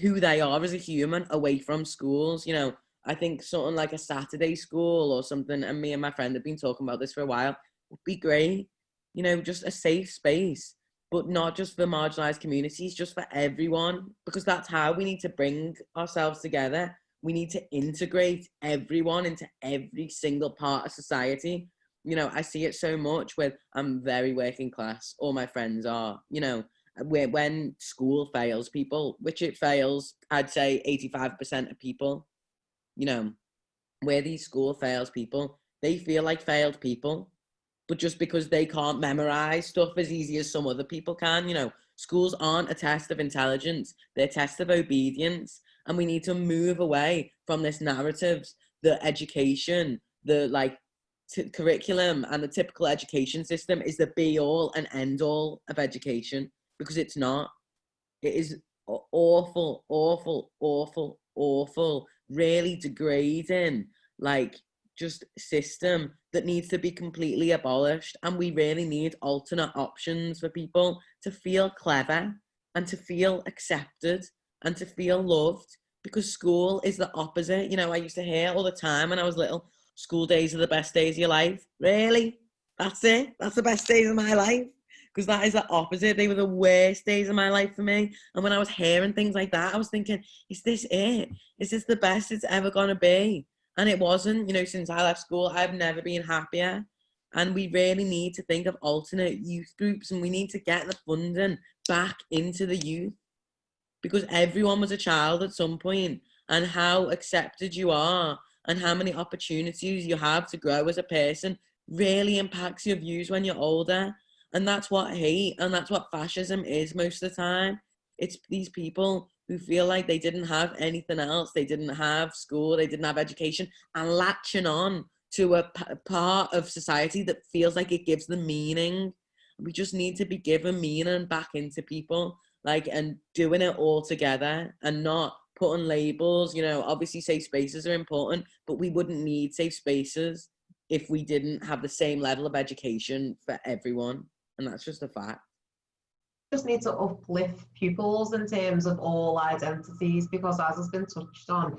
Speaker 4: who they are as a human away from schools. You know, I think something like a Saturday school or something, and me and my friend have been talking about this for a while, would be great. You know, just a safe space, but not just for marginalized communities, just for everyone, because that's how we need to bring ourselves together. We need to integrate everyone into every single part of society. You know, I see it so much with, I'm very working class, all my friends are, you know, when school fails people, which it fails, I'd say 85% of people, you know, where these school fails people, they feel like failed people. But just because they can't memorize stuff as easy as some other people can, you know, schools aren't a test of intelligence, they're a test of obedience. And we need to move away from this narratives that education, the like curriculum and the typical education system is the be all and end all of education, because it's not. It is awful, awful, awful, awful, really degrading, like just system that needs to be completely abolished. And we really need alternate options for people to feel clever and to feel accepted and to feel loved, because school is the opposite. You know, I used to hear all the time when I was little, school days are the best days of your life. Really? That's it? That's the best days of my life? Because that is the opposite. They were the worst days of my life for me. And when I was hearing things like that, I was thinking, is this it? Is this the best it's ever going to be? And it wasn't. You know, since I left school, I've never been happier. And we really need to think of alternate youth groups, and we need to get the funding back into the youth, because everyone was a child at some point, and how accepted you are and how many opportunities you have to grow as a person really impacts your views when you're older. And that's what hate and that's what fascism is most of the time. It's these people who feel like they didn't have anything else, they didn't have school, they didn't have education, and latching on to a part of society that feels like it gives them meaning. We just need to be given meaning back into people, like, and doing it all together and not putting labels. You know, obviously safe spaces are important, but we wouldn't need safe spaces if we didn't have the same level of education for everyone. And that's just a fact.
Speaker 5: Just need to uplift pupils in terms of all identities, because as has been touched on,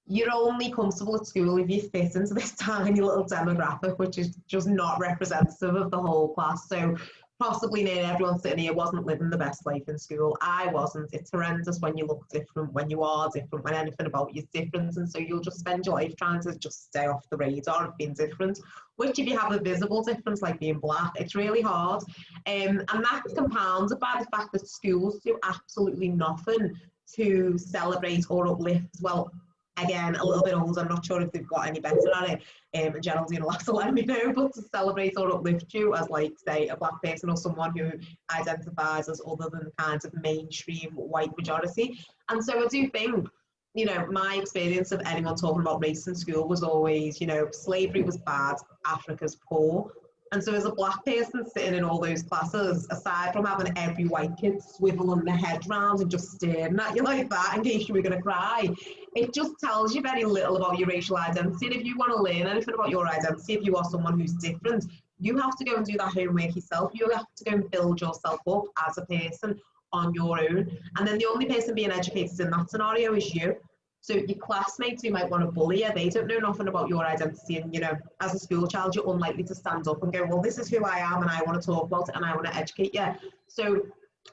Speaker 5: you're only comfortable at school if you fit into this tiny little demographic, which is just not representative of the whole class. So possibly nearly everyone sitting here wasn't living the best life in school. I wasn't. It's horrendous when you look different, when you are different, when anything about you is different. And so you'll just spend your life trying to just stay off the radar of being different, which if you have a visible difference like being black, it's really hard. And that's compounded by the fact that schools do absolutely nothing to celebrate or uplift. Well, again, a little bit old, I'm not sure if they've got any better at it, and Geraldine will have to let me know, but to celebrate or uplift you as, like, say, a black person or someone who identifies as other than the kind of mainstream white majority. And so I do think, you know, my experience of anyone talking about race in school was always, you know, slavery was bad, Africa's poor. And so as a black person sitting in all those classes, aside from having every white kid swiveling their head round and just staring at you like that in case you were going to cry, it just tells you very little about your racial identity. And if you want to learn anything about your identity, if you are someone who's different, you have to go and do that homework yourself. You have to go and build yourself up as a person on your own. And then the only person being educated in that scenario is you. So your classmates who might want to bully you, they don't know nothing about your identity. And, you know, as a school child, you're unlikely to stand up and go, well, this is who I am and I want to talk about it and I want to educate you. So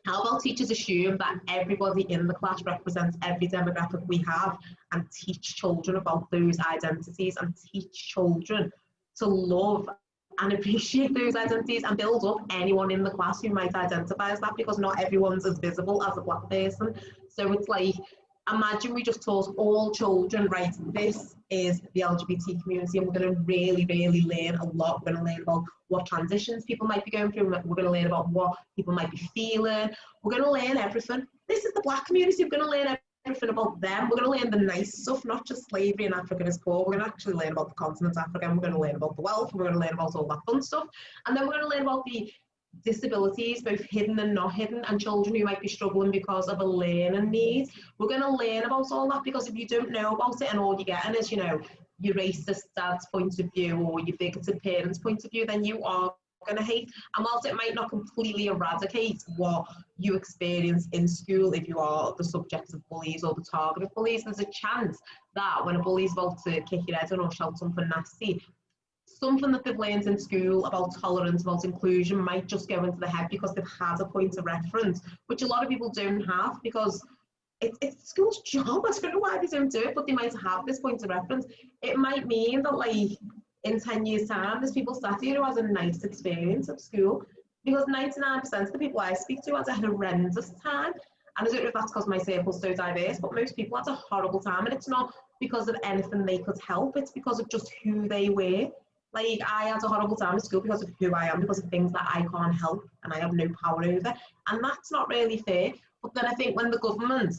Speaker 5: how about teachers assume that everybody in the class represents every demographic we have, and teach children about those identities and teach children to love and appreciate those identities and build up anyone in the class who might identify as that, because not everyone's as visible as a black person. So it's like, imagine we just taught all children, right, this is the LGBT community, and we're going to really, really learn a lot. We're going to learn about what transitions people might be going through. We're going to learn about what people might be feeling. We're going to learn everything. This is the black community. We're going to learn everything about them. We're going to learn the nice stuff, not just slavery in Africa is poor. We're going to actually learn about the continent Africa, and we're going to learn about the wealth. We're going to learn about all that fun stuff. And then we're going to learn about the disabilities, both hidden and not hidden, and children who might be struggling because of a learning need. We're going to learn about all that, because if you don't know about it and all you're getting is, you know, your racist dad's point of view or your bigoted parents' point of view, then you are going to hate. And whilst it might not completely eradicate what you experience in school if you are the subject of bullies or the target of bullies, there's a chance that when a bully's about to kick your head in or shout something nasty, something that they've learned in school about tolerance, about inclusion, might just go into the head because they've had a point of reference, which a lot of people don't have, because it's school's job. I don't know why they don't do it, but they might have this point of reference. It might mean that, like, in 10 years' time, there's people sat here who has a nice experience of school, because 99% of the people I speak to had a horrendous time. And I don't know if that's because my circle's so diverse, but most people had a horrible time, and it's not because of anything they could help, it's because of just who they were. Like, I had a horrible time at school because of who I am, because of things that I can't help and I have no power over. And that's not really fair. But then I think when the government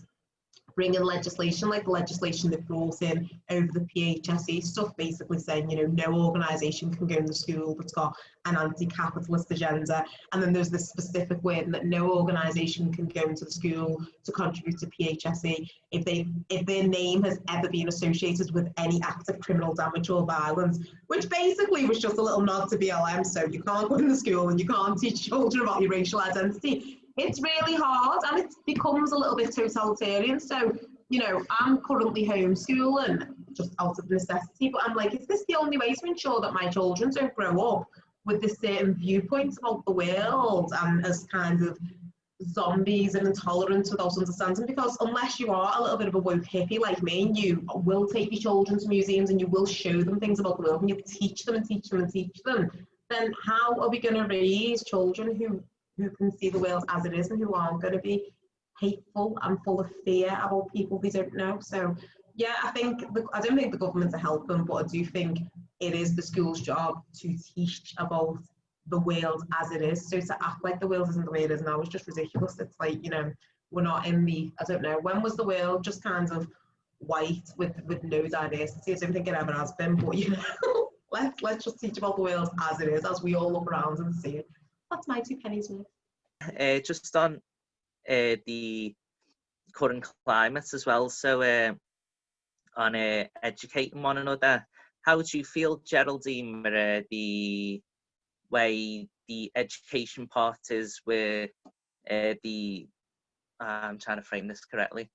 Speaker 5: bring in legislation, like the legislation that brought in over the PHSE stuff, basically saying, you know, no organisation can go in the school that's got an anti-capitalist agenda. And then there's this specific word that no organisation can go into the school to contribute to PHSE if their name has ever been associated with any act of criminal damage or violence, which basically was just a little nod to BLM. So you can't go in the school and you can't teach children about your racial identity. It's really hard, and it becomes a little bit totalitarian. So, you know, I'm currently homeschooling just out of necessity, but I'm like, is this the only way to ensure that my children don't grow up with this certain viewpoints about the world and as kind of zombies and intolerant without understanding? Because unless you are a little bit of a woke hippie like me, you will take your children to museums and you will show them things about the world and you teach them and teach them and teach them, then how are we going to raise children who can see the world as it is and who aren't going to be hateful and full of fear about people they don't know? So yeah, I don't think the government are helping, but I do think it is the school's job to teach about the world as it is. So to act like the world isn't the way it is now is just ridiculous. It's like, you know, we're not in the, I don't know, when was the world just kind of white with no diversity? I don't think it ever has been, but you know, let's just teach about the world as it is, as we all look around and see it. That's my 2 pennies worth.
Speaker 1: Just on the current climate as well, so on educating one another, how do you feel, Geraldine, with the way the education part is with I'm trying to frame this correctly,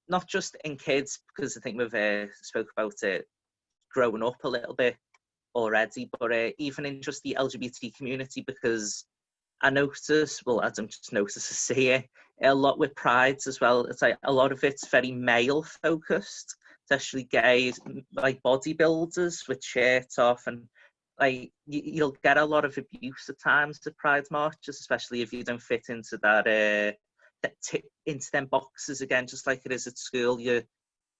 Speaker 1: not just in kids, because I think we've spoke about it growing up a little bit already, but even in just the LGBT community, because I notice, well, I don't just notice, I see it a lot with prides as well. It's like a lot of it's very male focused, especially gays, like bodybuilders with shirts off, and like you'll get a lot of abuse at times to pride marches, especially if you don't fit into that into them boxes again, just like it is at school.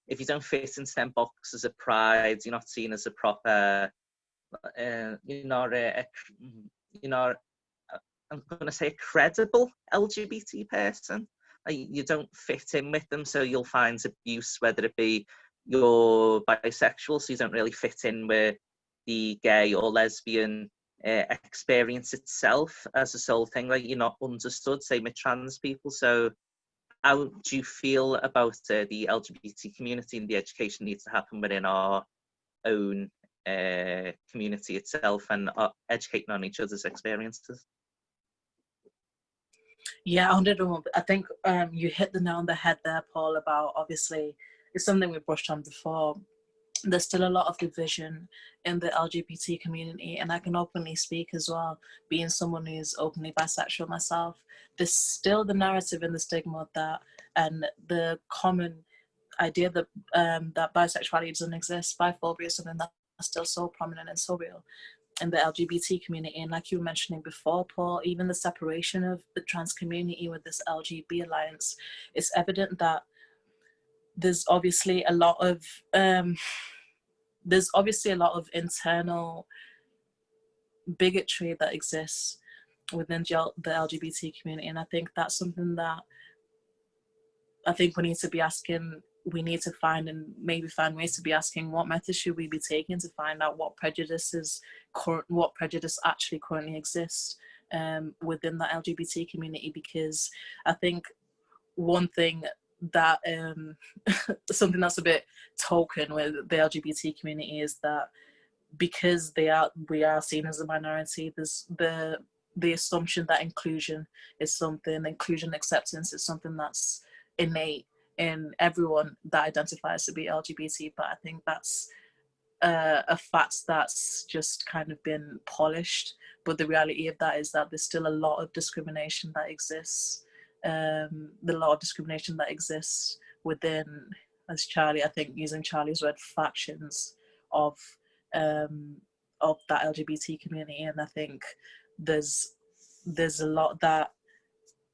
Speaker 1: If you don't fit into them boxes at pride, you're not seen as a proper I'm going to say a credible LGBT person. Like, you don't fit in with them, so you'll find abuse, whether it be you're bisexual, so you don't really fit in with the gay or lesbian experience itself as a sole thing. Like, you're not understood, same with trans people. So how do you feel about the LGBT community and the education needs to happen within our own community itself and educating on each other's experiences?
Speaker 3: Yeah, 101. I think you hit the nail on the head there, Paul, about, obviously, it's something we brushed on before. There's still a lot of division in the LGBT community, and I can openly speak as well, being someone who's openly bisexual myself. There's still the narrative and the stigma that, and the common idea that that bisexuality doesn't exist. Biphobia is something that's still so prominent and so real in the LGBT community. And like you were mentioning before, Paul, even the separation of the trans community with this LGB alliance, it's evident that there's obviously a lot of internal bigotry that exists within the LGBT community. And I think that's something that I think we need to be asking. We need to find ways to be asking, what methods should we be taking to find out what prejudice actually currently exists within the LGBT community? Because I think one thing that something that's a bit token with the LGBT community is that because we are seen as a minority, there's the assumption that inclusion acceptance is something that's innate in everyone that identifies to be LGBT. But I think that's a fact that's just kind of been polished. But the reality of that is that there's still a lot of discrimination that exists. Within, as Charlie, I think using Charlie's word, factions of that LGBT community. And I think there's a lot that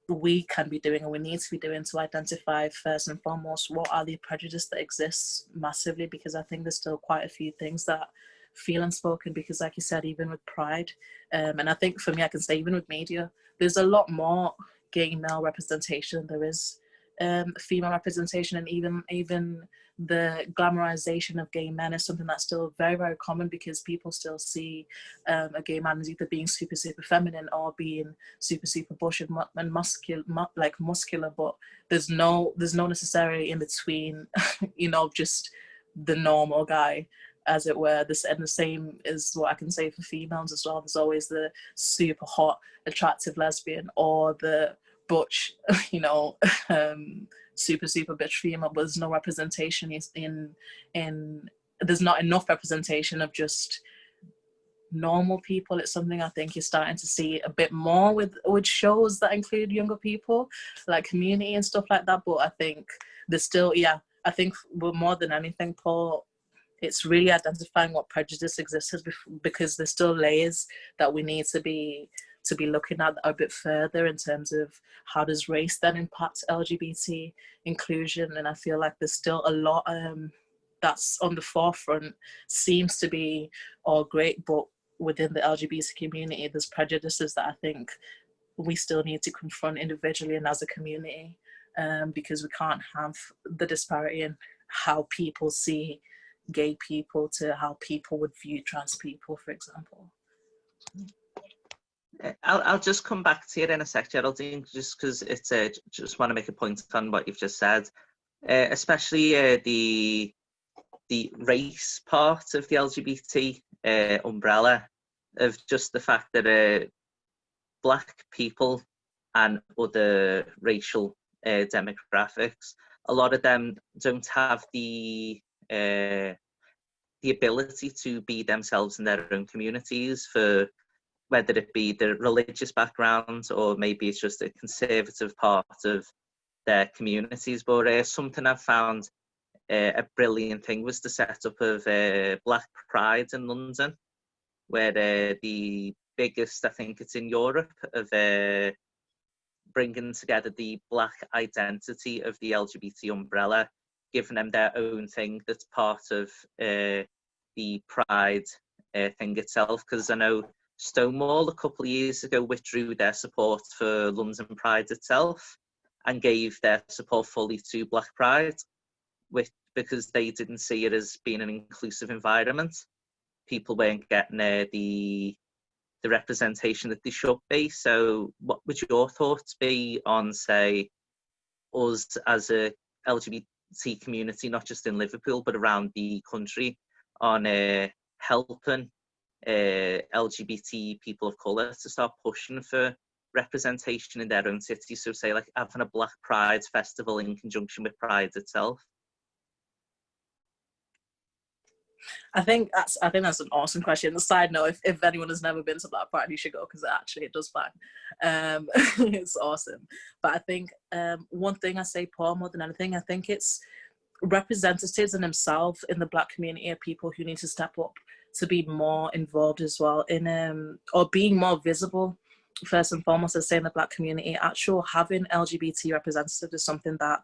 Speaker 3: we can be doing and we need to be doing to identify first and foremost what are the prejudices that exist massively, because I think there's still quite a few things that feel unspoken, because like you said, even with Pride, and I think for me, I can say even with media, there's a lot more gay male representation than there is female representation, and even the glamorization of gay men is something that's still very, very common, because people still see a gay man as either being super, super feminine or being super, super bush and muscular, but there's no necessarily in between, you know, just the normal guy, as it were. And the same is what I can say for females as well. There's always the super hot, attractive lesbian, or the butch, you know, super, super bitch female, but there's no representation in there's not enough representation of just normal people. It's something I think you're starting to see a bit more with shows that include younger people, like Community and stuff like that. But I think there's still, I think more than anything, Paul, it's really identifying what prejudice exists, because there's still layers that we need to be looking at a bit further in terms of how does race then impact LGBT inclusion. And I feel like there's still a lot that's on the forefront, seems to be all great, but within the LGBT community, there's prejudices that I think we still need to confront individually and as a community, because we can't have the disparity in how people see gay people to how people would view trans people, for example.
Speaker 1: I'll just come back to you in a sec, Geraldine, just because it's just want to make a point on what you've just said, especially the race part of the LGBT umbrella, of just the fact that Black people and other racial demographics, a lot of them don't have the ability to be themselves in their own communities, for whether it be the religious background or maybe it's just a conservative part of their communities. But something I've found a brilliant thing was the setup of Black Pride in London, where the biggest, I think it's in Europe, of bringing together the Black identity of the LGBT umbrella, giving them their own thing that's part of the Pride thing itself. Because I know Stonewall a couple of years ago withdrew their support for London Pride itself and gave their support fully to Black Pride, because they didn't see it as being an inclusive environment. People weren't getting the representation that they should be. So what would your thoughts be on, say, us as a LGBT community, not just in Liverpool, but around the country, on helping LGBT people of colour to start pushing for representation in their own city? So say like having a Black Pride festival in conjunction with Pride itself.
Speaker 3: I think that's an awesome question. A side note, if anyone has never been to Black Pride, you should go, because actually it does bang. It's awesome. But I think one thing I say, Paul, more than anything, I think it's representatives in themselves in the Black community are people who need to step up to be more involved as well in or being more visible. First and foremost, as saying the Black community, actual having LGBT representatives is something that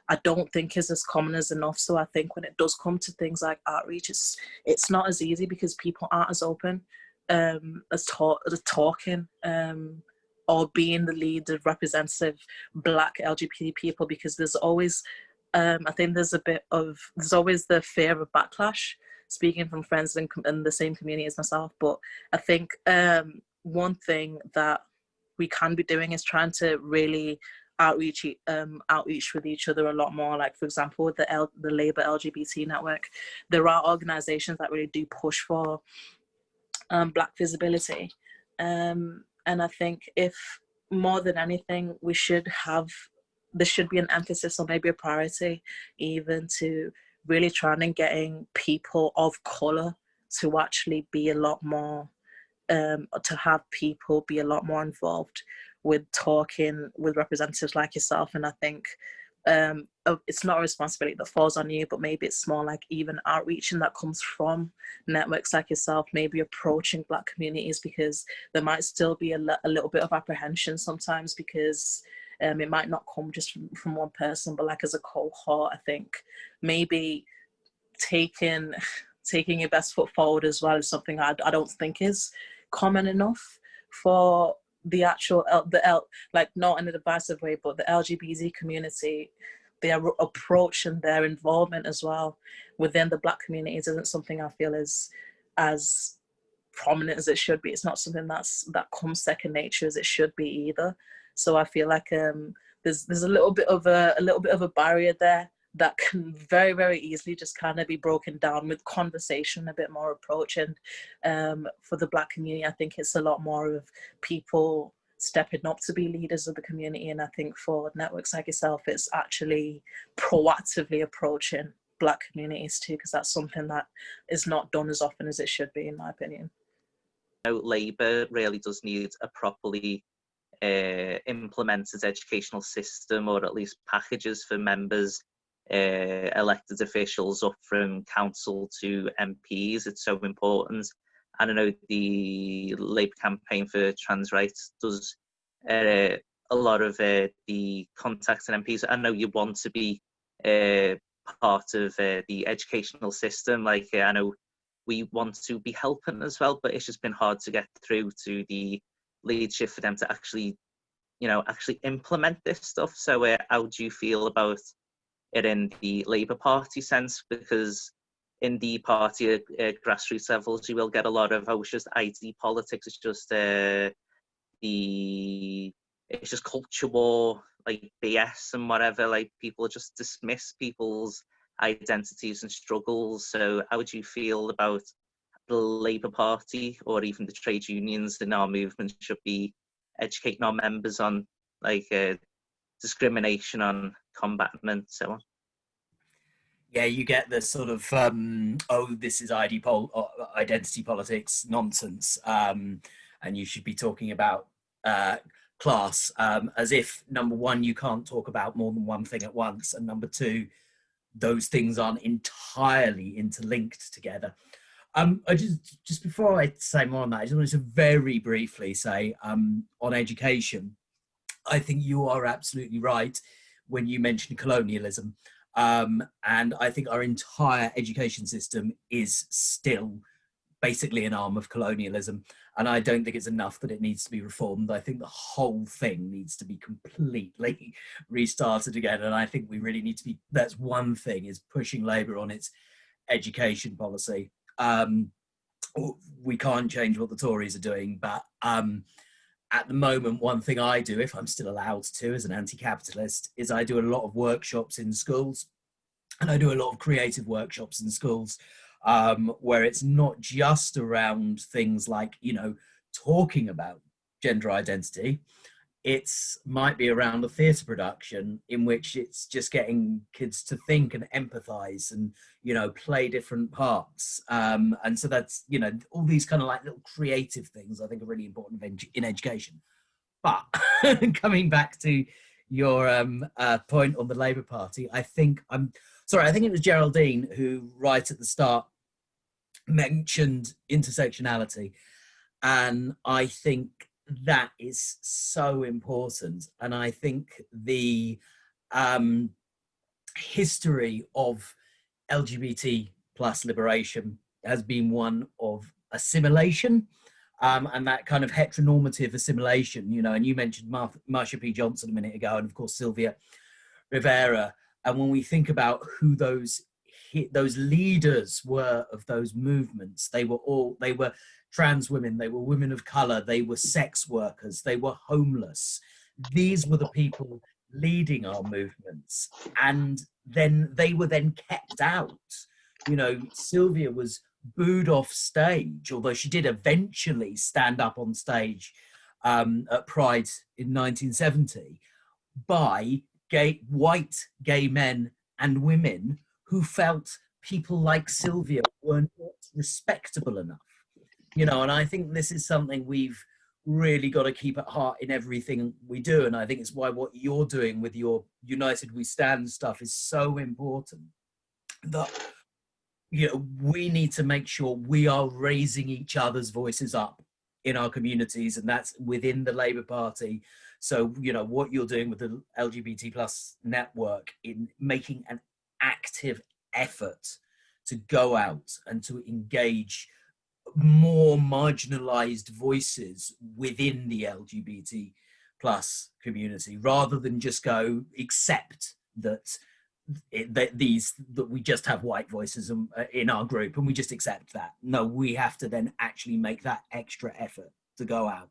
Speaker 3: I don't think is as common as enough. So I think when it does come to things like outreach, it's not as easy, because people aren't as open as talking or being the lead of representative Black LGBT people, because there's always I think there's always the fear of backlash, speaking from friends in the same community as myself. But I think one thing that we can be doing is trying to really outreach with each other a lot more. Like, for example, with the Labour LGBT network, there are organisations that really do push for Black visibility, and I think if more than anything there should be an emphasis, or maybe a priority even, to really trying and getting people of colour to actually be a lot more to have people be a lot more involved with talking with representatives like yourself. And I think it's not a responsibility that falls on you, but maybe it's more like even outreach, and that comes from networks like yourself, maybe approaching Black communities, because there might still be a little bit of apprehension sometimes, because it might not come just from one person, but like as a cohort. I think maybe taking taking your best foot forward as well is something I don't think is common enough for the actual, like not in a divisive way, but the LGBT community, their approach and their involvement as well within the Black communities isn't something I feel is as prominent as it should be. It's not something that comes second nature as it should be either. So I feel like there's a little bit of a barrier there that can very, very easily just kind of be broken down with conversation, a bit more approach. And for the Black community, I think it's a lot more of people stepping up to be leaders of the community. And I think for networks like yourself, it's actually proactively approaching Black communities too, because that's something that is not done as often as it should be, in my opinion.
Speaker 1: Labour really does need a properly implemented educational system, or at least packages for members, elected officials up from council to MPs. It's so important. And I know the Labour campaign for trans rights does a lot of the contacting MPs. I know you want to be part of the educational system. Like I know we want to be helping as well, but it's just been hard to get through to the leadership for them to actually implement this stuff. So how do you feel about it in the Labour Party sense? Because in the party at grassroots levels, you will get a lot of, it's just ID politics, it's just it's just culture war, like BS and whatever. Like people just dismiss people's identities and struggles. So how would you feel about the Labour Party, or even the trade unions in our movement, should be educating our members on like discrimination, on combating and so on?
Speaker 2: Yeah, you get the sort of, this is identity politics nonsense, and you should be talking about class, as if, number one, you can't talk about more than one thing at once, and number two, those things aren't entirely interlinked together. I just before I say more on that, I just wanted to very briefly say, on education, I think you are absolutely right when you mention colonialism. And I think our entire education system is still basically an arm of colonialism. And I don't think it's enough that it needs to be reformed. I think the whole thing needs to be completely restarted again. And I think we really need to be, that's one thing, is pushing Labour on its education policy. We can't change what the Tories are doing, but at the moment, one thing I do, if I'm still allowed to as an anti-capitalist, is I do a lot of workshops in schools, and I do a lot of creative workshops in schools, where it's not just around things like, talking about gender identity. It's might be around a theatre production in which it's just getting kids to think and empathise and, play different parts. And so that's, all these kind of like little creative things I think are really important in education. But coming back to your point on the Labour Party, I think it was Geraldine who right at the start mentioned intersectionality. And I think that is so important. And I think the history of LGBT plus liberation has been one of assimilation, and that kind of heteronormative assimilation, and you mentioned Marsha P. Johnson a minute ago, and of course Sylvia Rivera. And when we think about who those leaders were of those movements, they were trans women, they were women of color, they were sex workers, they were homeless. These were the people leading our movements, and then they were then kept out. Sylvia was booed off stage, although she did eventually stand up on stage at Pride in 1970, by white gay men and women who felt people like Sylvia were not respectable enough. And I think this is something we've really got to keep at heart in everything we do. And I think it's why what you're doing with your United We Stand stuff is so important. That, we need to make sure we are raising each other's voices up in our communities, and that's within the Labour Party. So, what you're doing with the LGBT plus network in making an active effort to go out and to engage more marginalized voices within the LGBT plus community, rather than just go accept that that we just have white voices in our group and we just accept that. No, we have to then actually make that extra effort to go out.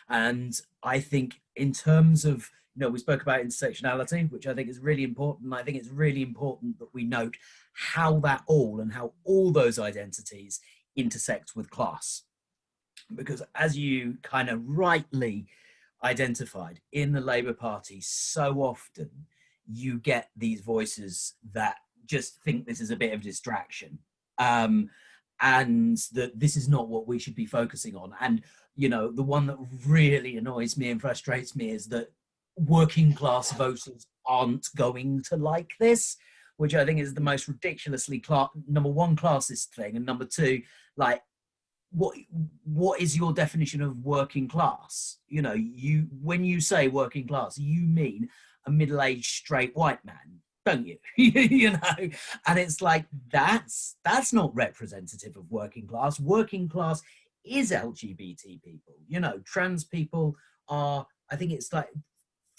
Speaker 2: And I think in terms of, we spoke about intersectionality, which I think is really important. I think it's really important that we note how all those identities intersect with class. Because as you kind of rightly identified, in the Labour Party, so often you get these voices that just think this is a bit of distraction, and that this is not what we should be focusing on. And, the one that really annoys me and frustrates me is that working class voters aren't going to like this, which I think is the most ridiculously number one, classist thing, and number two, like, what is your definition of working class? When you say working class, you mean a middle-aged straight white man, don't you? And it's like, that's not representative of working class. Working class is LGBT people. Trans people are, I think it's like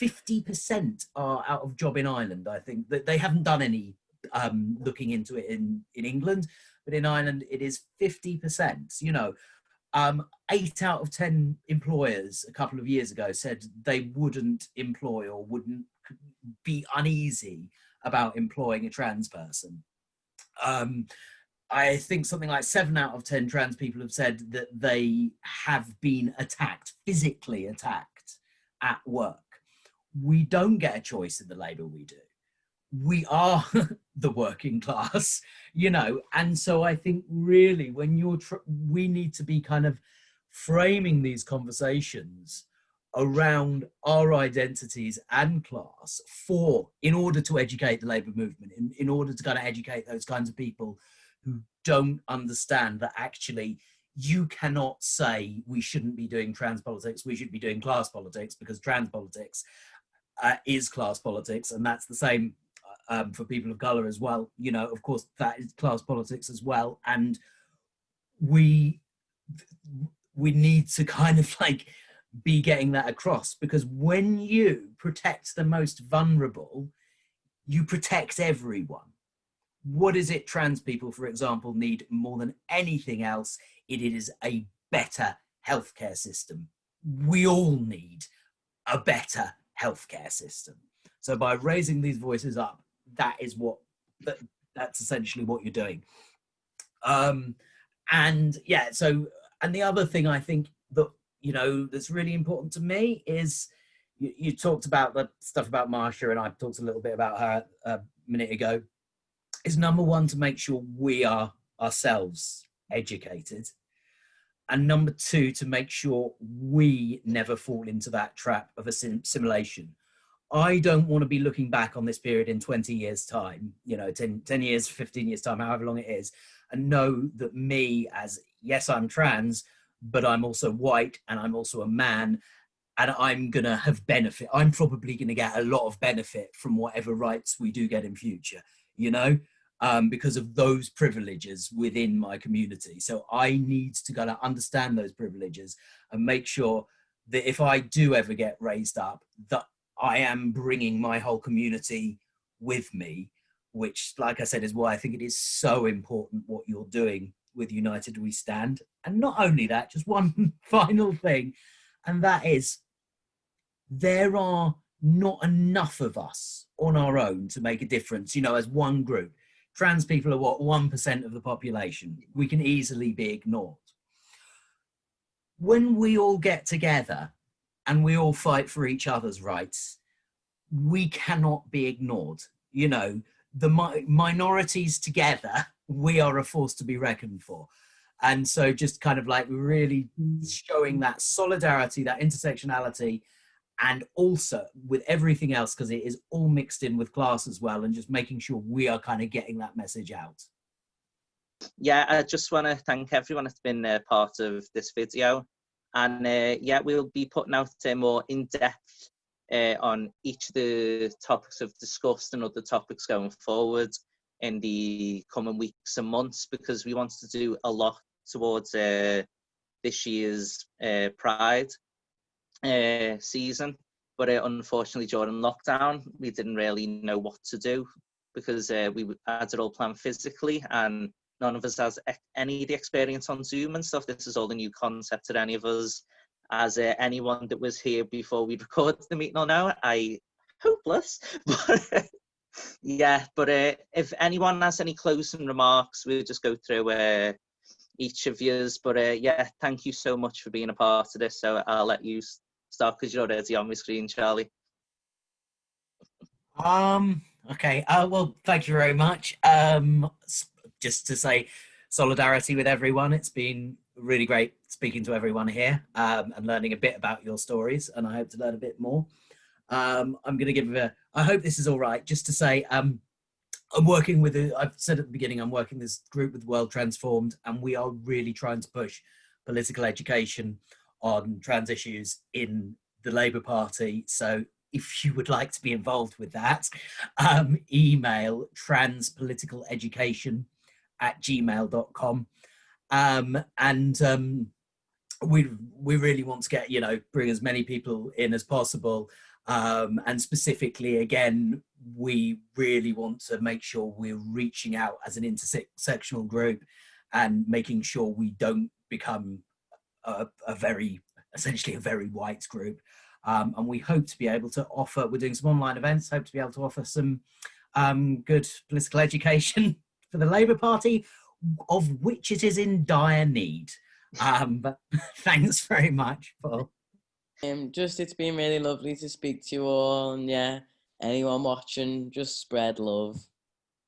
Speaker 2: 50% are out of job in Ireland. I think that they haven't done any looking into it in England, but in Ireland it is 50%. 8 out of 10 employers a couple of years ago said they wouldn't employ or wouldn't be uneasy about employing a trans person. I think something like 7 out of 10 trans people have said that they have been attacked, physically attacked at work. We don't get a choice in the Labour we do. We are the working class, and so I think really when we need to be kind of framing these conversations around our identities and class in order to educate the Labour movement, in order to kind of educate those kinds of people who don't understand that actually you cannot say we shouldn't be doing trans politics, we should be doing class politics, because trans politics is class politics, and that's the same for people of colour as well. Of course, that is class politics as well, and we need to kind of like be getting that across, because when you protect the most vulnerable, you protect everyone. What is it trans people, for example, need more than anything else? It is a better healthcare system. We all need a better healthcare system. So by raising these voices up, that's essentially what you're doing. And the other thing I think that, that's really important to me is you talked about the stuff about Marsha, and I talked a little bit about her a minute ago, is number one, to make sure we are ourselves educated. And number two, to make sure we never fall into that trap of assimilation. I don't want to be looking back on this period in 20 years time, 10 years, 15 years time, however long it is, and know that me as, yes, I'm trans, but I'm also white and I'm also a man, and I'm going to have benefit. I'm probably going to get a lot of benefit from whatever rights we do get in future, because of those privileges within my community. So I need to kind of understand those privileges and make sure that if I do ever get raised up, that I am bringing my whole community with me, which, like I said, is why I think it is so important what you're doing with United We Stand. And not only that, just one final thing, and that is, there are not enough of us on our own to make a difference, as one group. Trans people are 1% of the population. We can easily be ignored. When we all get together and we all fight for each other's rights, we cannot be ignored. The minorities together, we are a force to be reckoned for. And so just kind of like really showing that solidarity, that intersectionality, and also with everything else, because it is all mixed in with class as well, and just making sure we are kind of getting that message out.
Speaker 1: Yeah, I just want to thank everyone that's been part of this video. And we'll be putting out more in-depth on each of the topics I've discussed and other topics going forward. in the coming weeks and months, because we wanted to do a lot towards this year's Pride season. But unfortunately, during lockdown, we didn't really know what to do, because we had it all planned physically, and none of us has any of the experience on Zoom and stuff. This is all a new concept to any of us. As anyone that was here before we recorded the meeting will know, hopeless. But yeah, but if anyone has any closing remarks, we'll just go through each of yours. But yeah, thank you so much for being a part of this. So I'll let you start, because you're already on my screen, Charlie.
Speaker 2: Okay. Well, thank you very much. Just to say solidarity with everyone. It's been really great speaking to everyone here and learning a bit about your stories, and I hope to learn a bit more. I'm going to give I hope this is all right, just to say I'm working with, I've said at the beginning, I'm working this group with World Transformed, and we are really trying to push political education on trans issues in the Labour Party. So if you would like to be involved with that, email transpoliticaleducation@gmail.com. We really want to get, bring as many people in as possible. And specifically, again, we really want to make sure we're reaching out as an intersectional group and making sure we don't become essentially a very white group. And we hope to be able to offer, we're doing some online events, hope to be able to offer some good political education for the Labour Party, of which it is in dire need. But thanks very much, Paul.
Speaker 4: It's been really lovely to speak to you all, and yeah, anyone watching, just spread love.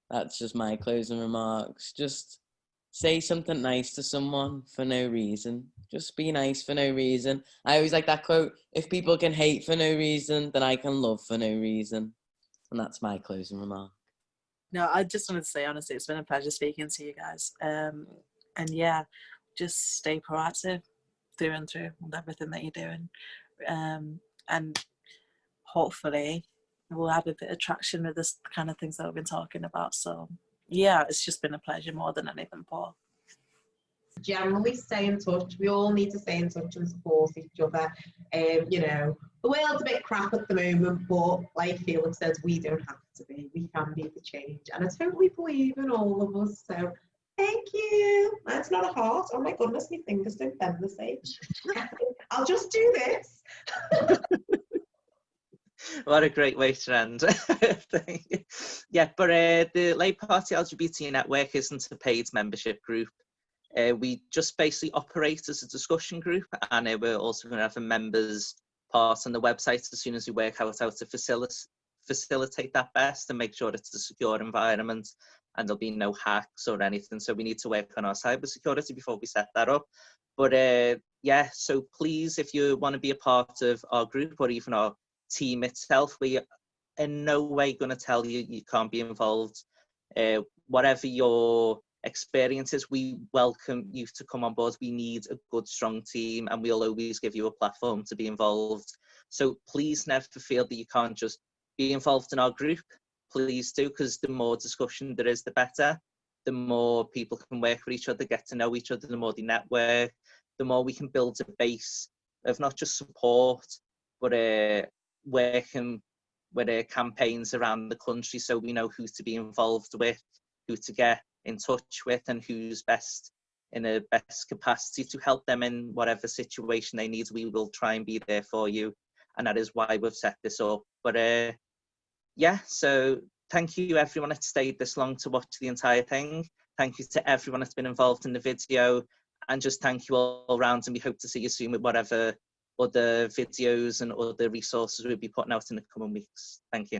Speaker 4: That's just my closing remarks. Just say something nice to someone for no reason. Just be nice for no reason. I always like that quote, if people can hate for no reason, then I can love for no reason. And that's my closing remark.
Speaker 3: No, I just wanted to say, honestly, it's been a pleasure speaking to you guys. And yeah, just stay proactive through and through with everything that you're doing. And hopefully we'll have a bit of traction with this kind of things that we've been talking about. So yeah, it's just been a pleasure more than anything, Paul.
Speaker 5: Generally stay in touch. We all need to stay in touch and support each other. The world's a bit crap at the moment, but like Felix says, we don't have to be. We can be the change, and I totally believe in all of us. So thank you. That's not a heart. Oh my goodness, my fingers don't bend this age. I'll just do this.
Speaker 1: What a great way to end. Yeah, but the Labour Party LGBT network isn't a paid membership group. We just basically operate as a discussion group, and we're also going to have a members part on the website as soon as we work out how to facilitate that best and make sure it's a secure environment and there'll be no hacks or anything. So we need to work on our cybersecurity before we set that up. But yeah, so please, if you want to be a part of our group or even our team itself, we are in no way going to tell you you can't be involved. Whatever your experiences, we welcome you to come on board. We need a good, strong team, and we'll always give you a platform to be involved. So please never feel that you can't just be involved in our group. Please do, because the more discussion there is, the better. The more people can work with each other, get to know each other, the more they network, the more we can build a base of not just support, but working with campaigns around the country, so we know who to be involved with, who to get in touch with, and who's best in a best capacity to help them in whatever situation they need. We will try and be there for you, and that is why we've set this up. But yeah, so thank you everyone that stayed this long to watch the entire thing. Thank you to everyone that's been involved in the video, and just thank you all around, and we hope to see you soon with whatever other videos and other resources we'll be putting out in the coming weeks. Thank you.